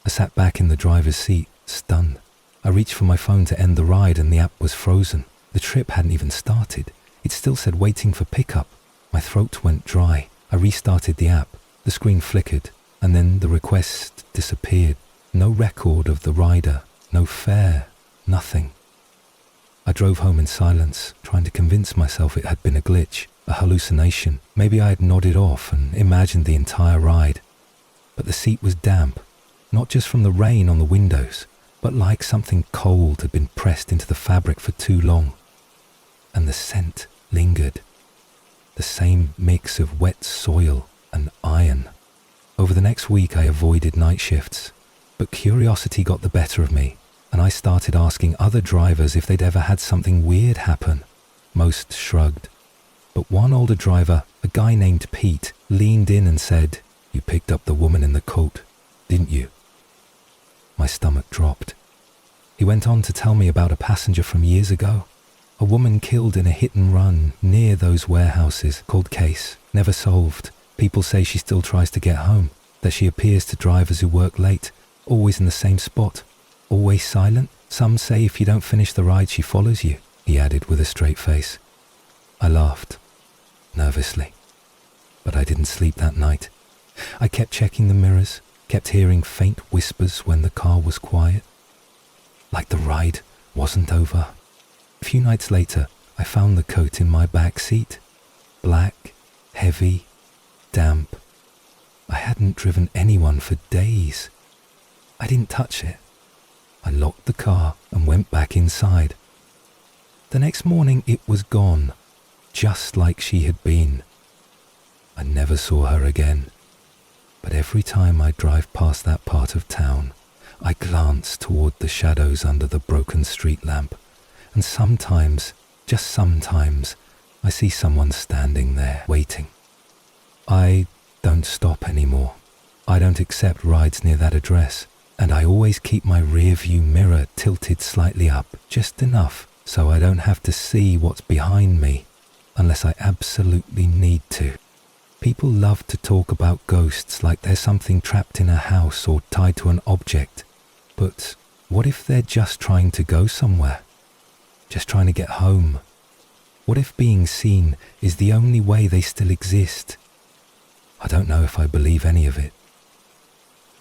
I sat back in the driver's seat, stunned. I reached for my phone to end the ride and the app was frozen. The trip hadn't even started. It still said waiting for pickup. My throat went dry. I restarted the app. The screen flickered, and then the request disappeared. No record of the rider, no fare, nothing. I drove home in silence, trying to convince myself it had been a glitch, a hallucination. Maybe I had nodded off and imagined the entire ride. But the seat was damp, not just from the rain on the windows, but like something cold had been pressed into the fabric for too long. And the scent lingered. The same mix of wet soil and iron. Over the next week I avoided night shifts, but curiosity got the better of me, and I started asking other drivers if they'd ever had something weird happen. Most shrugged. But one older driver, a guy named Pete, leaned in and said, "You picked up the woman in the coat, didn't you?" My stomach dropped. He went on to tell me about a passenger from years ago. A woman killed in a hit and run near those warehouses. Cold case, never solved. People say she still tries to get home, that she appears to drivers who work late, always in the same spot, always silent. Some say if you don't finish the ride she follows you, he added with a straight face. I laughed, nervously, but I didn't sleep that night. I kept checking the mirrors, kept hearing faint whispers when the car was quiet, like the ride wasn't over. A few nights later, I found the coat in my back seat, black, heavy, damp. I hadn't driven anyone for days. I didn't touch it. I locked the car and went back inside. The next morning it was gone, just like she had been. I never saw her again, but every time I drive past that part of town, I glance toward the shadows under the broken street lamp, and sometimes, just sometimes, I see someone standing there, waiting. I don't stop anymore. I don't accept rides near that address, and I always keep my rear-view mirror tilted slightly up, just enough so I don't have to see what's behind me, unless I absolutely need to. People love to talk about ghosts like they're something trapped in a house or tied to an object, but what if they're just trying to go somewhere? Just trying to get home? What if being seen is the only way they still exist? I don't know if I believe any of it.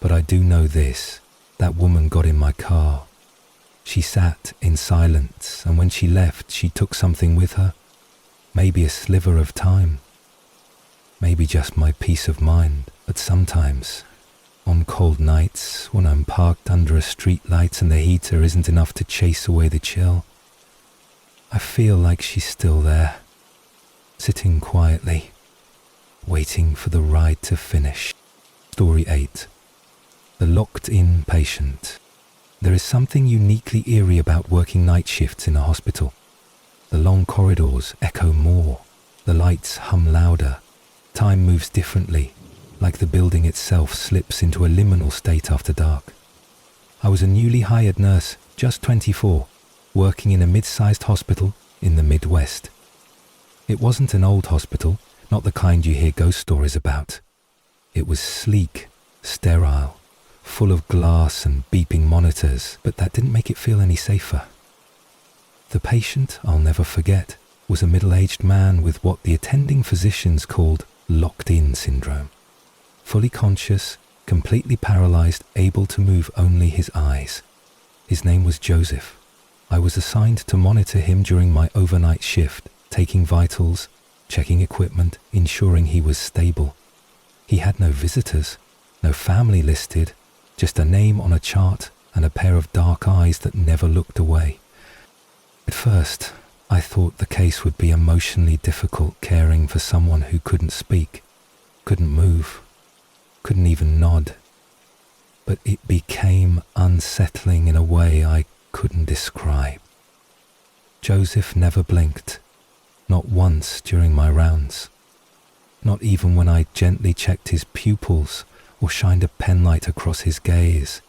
But I do know this, that woman got in my car. She sat in silence, and when she left, she took something with her. Maybe a sliver of time. Maybe just my peace of mind. But sometimes, on cold nights, when I'm parked under a street light and the heater isn't enough to chase away the chill, I feel like she's still there, sitting quietly, waiting for the ride to finish. Story 8. The Locked-In Patient. There is something uniquely eerie about working night shifts in a hospital. The long corridors echo more, the lights hum louder, time moves differently, like the building itself slips into a liminal state after dark. I was a newly hired nurse, just 24, working in a mid-sized hospital in the Midwest. It wasn't an old hospital, not the kind you hear ghost stories about. It was sleek, sterile, full of glass and beeping monitors, but that didn't make it feel any safer. The patient, I'll never forget, was a middle-aged man with what the attending physicians called locked-in syndrome. Fully conscious, completely paralyzed, able to move only his eyes. His name was Joseph. I was assigned to monitor him during my overnight shift, taking vitals, checking equipment, ensuring he was stable. He had no visitors, no family listed, just a name on a chart and a pair of dark eyes that never looked away. At first, I thought the case would be emotionally difficult caring for someone who couldn't speak, couldn't move, couldn't even nod. But it became unsettling in a way I couldn't describe. Joseph never blinked, not once during my rounds, not even when I gently checked his pupils or shined a penlight across his gaze.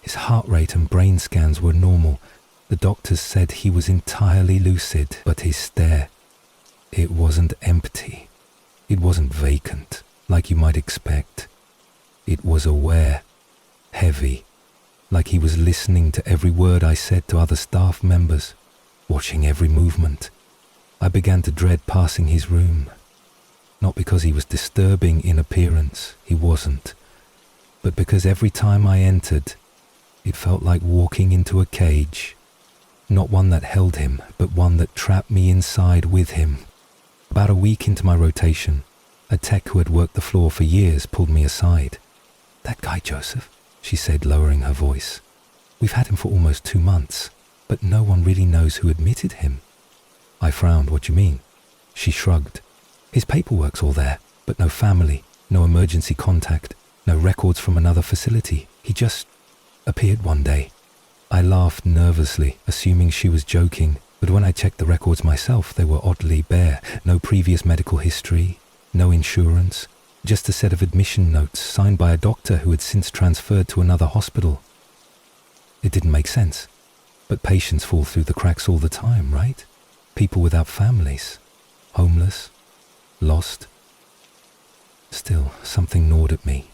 His heart rate and brain scans were normal. The doctors said he was entirely lucid, but his stare, it wasn't empty. It wasn't vacant, like you might expect. It was aware, heavy, like he was listening to every word I said to other staff members, watching every movement. I began to dread passing his room. Not because he was disturbing in appearance, he wasn't, but because every time I entered, it felt like walking into a cage. Not one that held him, but one that trapped me inside with him. About a week into my rotation, a tech who had worked the floor for years pulled me aside. "That guy, Joseph," she said, lowering her voice. "We've had him for almost 2 months, but no one really knows who admitted him." I frowned. "What do you mean?" She shrugged. "His paperwork's all there, but no family, no emergency contact, no records from another facility. He just appeared one day." I laughed nervously, assuming she was joking, but when I checked the records myself, they were oddly bare. No previous medical history, no insurance, just a set of admission notes signed by a doctor who had since transferred to another hospital. It didn't make sense, but patients fall through the cracks all the time, right? People without families, homeless, lost. Still, something gnawed at me.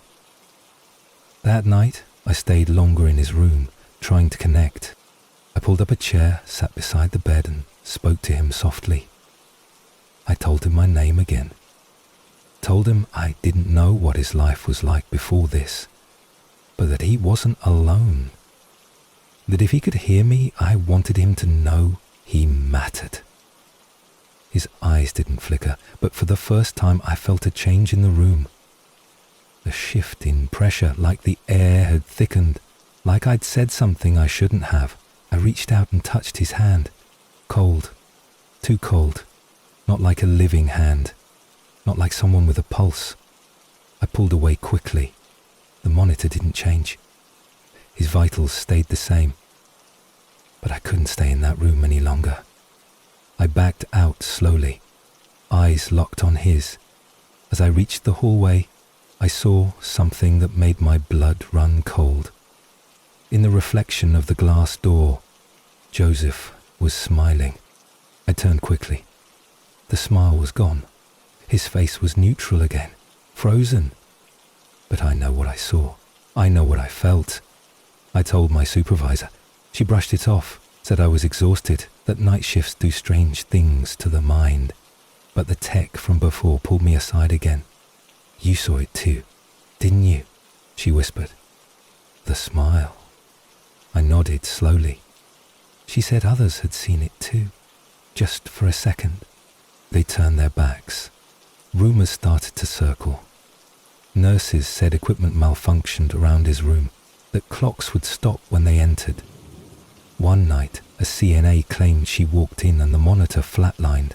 That night, I stayed longer in his room, trying to connect. I pulled up a chair, sat beside the bed, and spoke to him softly. I told him my name again. Told him I didn't know what his life was like before this, but that he wasn't alone. That if he could hear me, I wanted him to know he mattered. His eyes didn't flicker, but for the first time I felt a change in the room. A shift in pressure, like the air had thickened, like I'd said something I shouldn't have. I reached out and touched his hand. Cold. Too cold. Not like a living hand. Not like someone with a pulse. I pulled away quickly. The monitor didn't change. His vitals stayed the same. But I couldn't stay in that room any longer. I backed out slowly, eyes locked on his. As I reached the hallway, I saw something that made my blood run cold. In the reflection of the glass door, Joseph was smiling. I turned quickly. The smile was gone. His face was neutral again, frozen. But I know what I saw. I know what I felt. I told my supervisor. She brushed it off, said I was exhausted, that night shifts do strange things to the mind. But the tech from before pulled me aside again. "You saw it too, didn't you?" she whispered. The smile. I nodded slowly. She said others had seen it too, just for a second. They turned their backs. Rumors started to circle. Nurses said equipment malfunctioned around his room, that clocks would stop when they entered. One night, a CNA claimed she walked in and the monitor flatlined,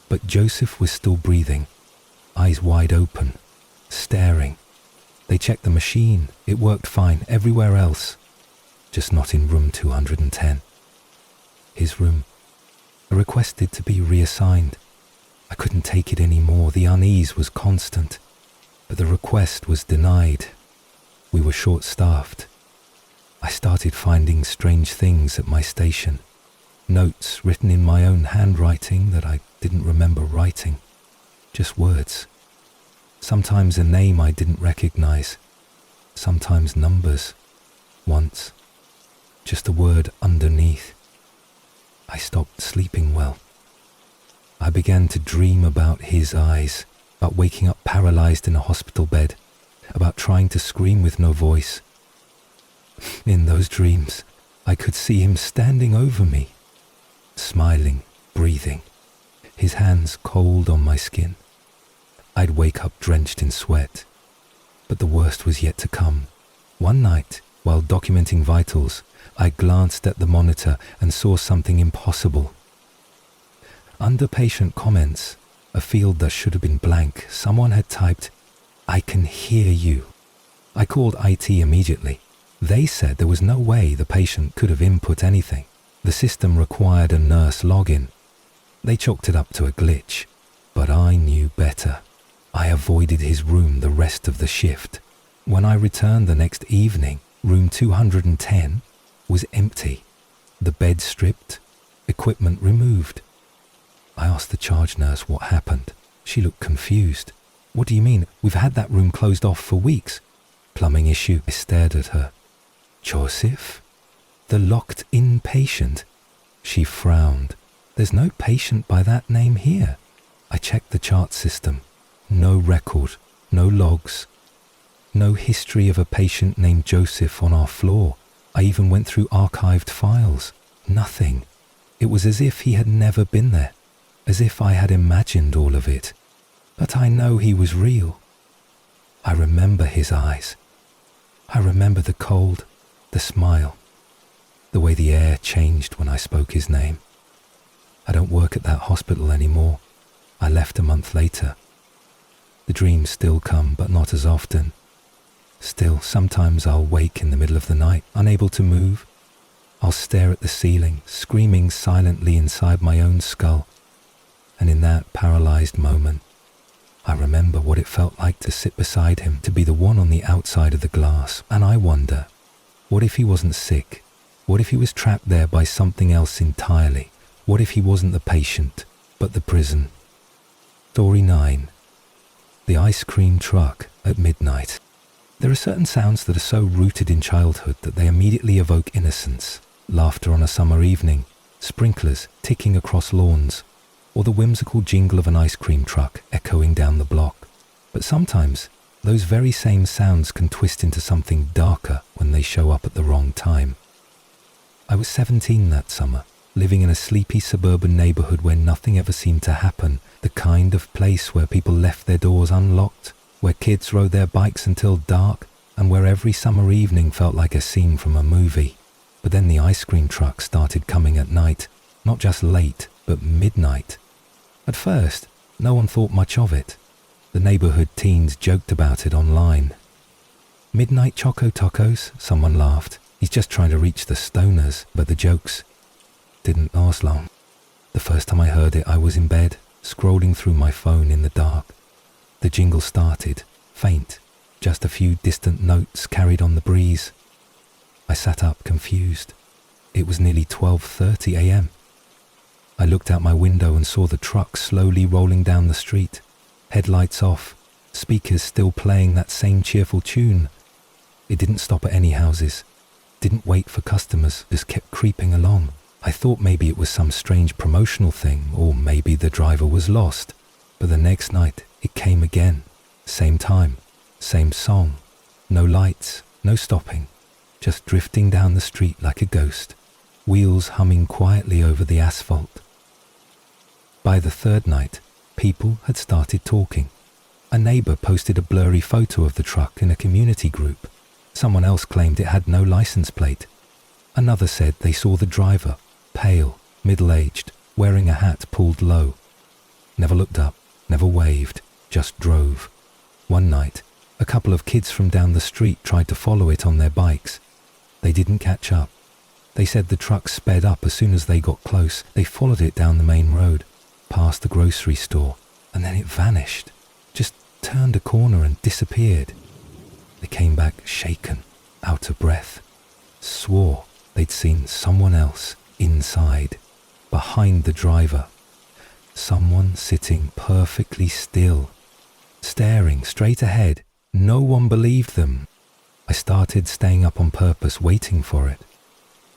but Joseph was still breathing, eyes wide open, staring. They checked the machine. It worked fine everywhere else, just not in room 210. His room. I requested to be reassigned. I couldn't take it anymore. The unease was constant, but the request was denied. We were short-staffed. I started finding strange things at my station. Notes written in my own handwriting that I didn't remember writing. Just words. Sometimes a name I didn't recognize. Sometimes numbers. Once, just a word underneath. I stopped sleeping well. I began to dream about his eyes, about waking up paralyzed in a hospital bed, about trying to scream with no voice. In those dreams, I could see him standing over me, smiling, breathing, his hands cold on my skin. I'd wake up drenched in sweat, but the worst was yet to come. One night, while documenting vitals, I glanced at the monitor and saw something impossible. Under patient comments, a field that should have been blank, someone had typed, "I can hear you." I called IT immediately. They said there was no way the patient could have input anything. The system required a nurse login. They chalked it up to a glitch, but I knew better. I avoided his room the rest of the shift. When I returned the next evening, room 210 was empty. The bed stripped, equipment removed. I asked the charge nurse what happened. She looked confused. "What do you mean? We've had that room closed off for weeks." "Plumbing issue." I stared at her. "Joseph? The locked-in patient?" She frowned. "There's no patient by that name here." I checked the chart system. No record, no logs, no history of a patient named Joseph on our floor. I even went through archived files. Nothing. It was as if he had never been there, as if I had imagined all of it. But I know he was real. I remember his eyes. I remember the cold, the smile, the way the air changed when I spoke his name. I don't work at that hospital anymore. I left a month later. The dreams still come, but not as often. Still, sometimes I'll wake in the middle of the night, unable to move. I'll stare at the ceiling, screaming silently inside my own skull. And in that paralyzed moment, I remember what it felt like to sit beside him, to be the one on the outside of the glass. And I wonder, what if he wasn't sick? What if he was trapped there by something else entirely? What if he wasn't the patient, but the prison? Story 9. The ice cream truck at midnight. There are certain sounds that are so rooted in childhood that they immediately evoke innocence, laughter on a summer evening, sprinklers ticking across lawns, or the whimsical jingle of an ice cream truck echoing down the block. But sometimes, those very same sounds can twist into something darker when they show up at the wrong time. I was 17 that summer, living in a sleepy suburban neighborhood where nothing ever seemed to happen, the kind of place where people left their doors unlocked, where kids rode their bikes until dark, and where every summer evening felt like a scene from a movie. But then the ice cream truck started coming at night, not just late, but midnight. At first, no one thought much of it. The neighborhood teens joked about it online. "Midnight Choco Tacos," someone laughed. "He's just trying to reach the stoners." But the jokes didn't last long. The first time I heard it, I was in bed, scrolling through my phone in the dark. The jingle started, faint, just a few distant notes carried on the breeze. I sat up, confused. It was nearly 12:30 a.m. I looked out my window and saw the truck slowly rolling down the street, headlights off, speakers still playing that same cheerful tune. It didn't stop at any houses, didn't wait for customers, just kept creeping along. I thought maybe it was some strange promotional thing, or maybe the driver was lost. But the next night, it came again. Same time, same song. No lights, no stopping, just drifting down the street like a ghost, wheels humming quietly over the asphalt. By the third night, people had started talking. A neighbor posted a blurry photo of the truck in a community group. Someone else claimed it had no license plate. Another said they saw the driver, pale, middle-aged, wearing a hat pulled low. Never looked up, never waved, just drove. One night, a couple of kids from down the street tried to follow it on their bikes. They didn't catch up. They said the truck sped up as soon as they got close. They followed it down the main road, past the grocery store, and then it vanished, just turned a corner and disappeared. They came back shaken, out of breath. swore they'd seen someone else inside, behind the driver. Someone sitting perfectly still, staring straight ahead. No one believed them. I started staying up on purpose, waiting for it.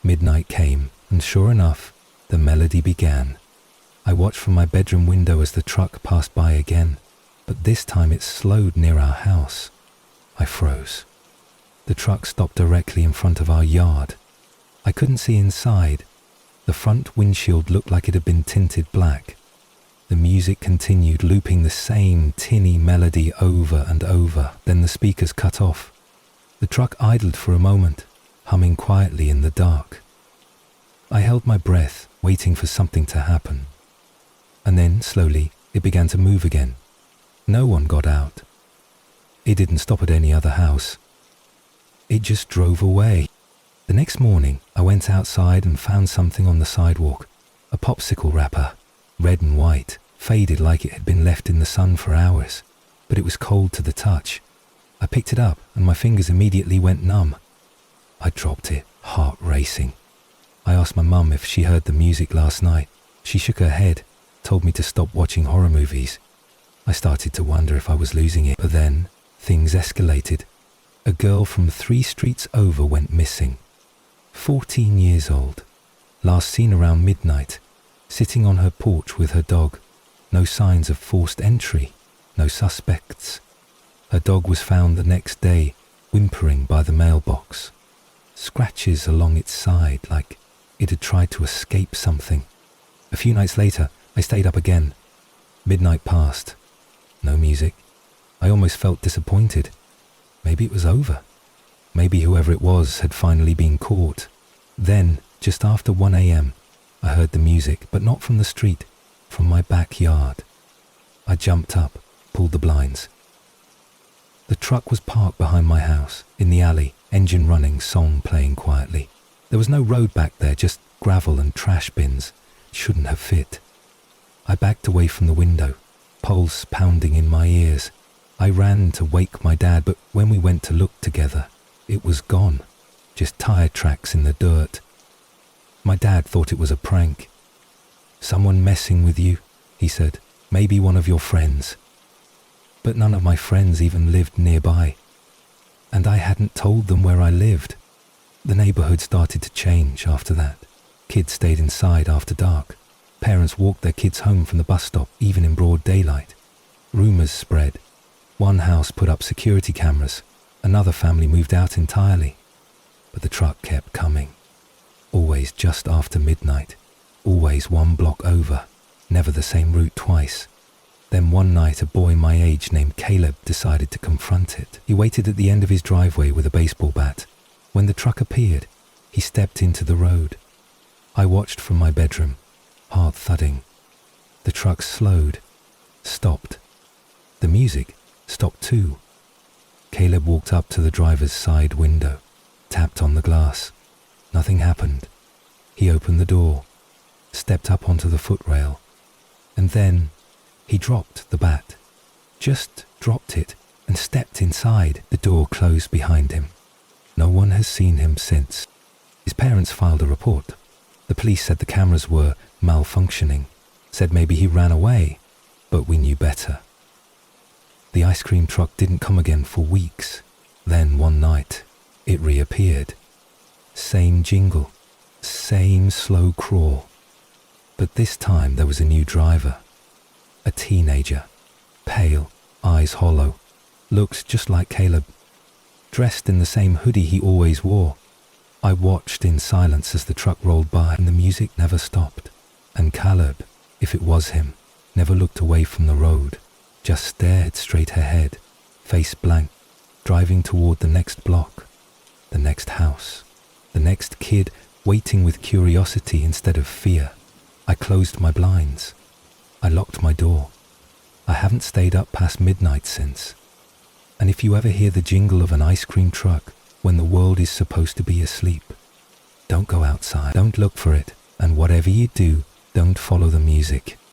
Midnight came, and sure enough, the melody began. I watched from my bedroom window as the truck passed by again, but this time it slowed near our house. I froze. The truck stopped directly in front of our yard. I couldn't see inside. The front windshield looked like it had been tinted black. The music continued, looping the same tinny melody over and over. Then the speakers cut off. The truck idled for a moment, humming quietly in the dark. I held my breath, waiting for something to happen. And then, slowly, it began to move again. No one got out. It didn't stop at any other house. It just drove away. The next morning, I went outside and found something on the sidewalk. A popsicle wrapper, red and white, faded like it had been left in the sun for hours, but it was cold to the touch. I picked it up and my fingers immediately went numb. I dropped it, heart racing. I asked my mum if she heard the music last night. She shook her head, told me to stop watching horror movies. I started to wonder if I was losing it, but then things escalated. A girl from 3 streets over went missing. 14 years old. Last seen around midnight, sitting on her porch with her dog. No signs of forced entry, no suspects. Her dog was found the next day, whimpering by the mailbox. Scratches along its side like it had tried to escape something. A few nights later, I stayed up again. Midnight passed. No music. I almost felt disappointed. Maybe it was over. Maybe whoever it was had finally been caught. Then, just after 1 a.m., I heard the music, but not from the street, from my backyard. I jumped up, pulled the blinds. The truck was parked behind my house, in the alley, engine running, song playing quietly. There was no road back there, just gravel and trash bins. It shouldn't have fit. I backed away from the window, pulse pounding in my ears. I ran to wake my dad, but when we went to look together, it was gone. Just tire tracks in the dirt. My dad thought it was a prank. "Someone messing with you," he said. "Maybe one of your friends." But none of my friends even lived nearby. And I hadn't told them where I lived. The neighborhood started to change after that. Kids stayed inside after dark. Parents walked their kids home from the bus stop, even in broad daylight. Rumors spread. One house put up security cameras. Another family moved out entirely. But the truck kept coming. Always just after midnight. Always 1 block over. Never the same route twice. Then one night a boy my age named Caleb decided to confront it. He waited at the end of his driveway with a baseball bat. When the truck appeared, he stepped into the road. I watched from my bedroom, heart thudding. The truck slowed, stopped. The music stopped too. Caleb walked up to the driver's side window, tapped on the glass. Nothing happened. He opened the door, stepped up onto the footrail, and then he dropped the bat. Just dropped it and stepped inside. The door closed behind him. No one has seen him since. His parents filed a report. The police said the cameras were malfunctioning, said maybe he ran away, but we knew better. The ice cream truck didn't come again for weeks. Then one night, it reappeared. Same jingle, same slow crawl. But this time there was a new driver. A teenager, pale, eyes hollow, looked just like Caleb, dressed in the same hoodie he always wore. I watched in silence as the truck rolled by and the music never stopped. And Caleb, if it was him, never looked away from the road, just stared straight ahead, face blank, driving toward the next block, the next house, the next kid, waiting with curiosity instead of fear. I closed my blinds. I locked my door. I haven't stayed up past midnight since. And if you ever hear the jingle of an ice cream truck when the world is supposed to be asleep, don't go outside, don't look for it, and whatever you do, don't follow the music.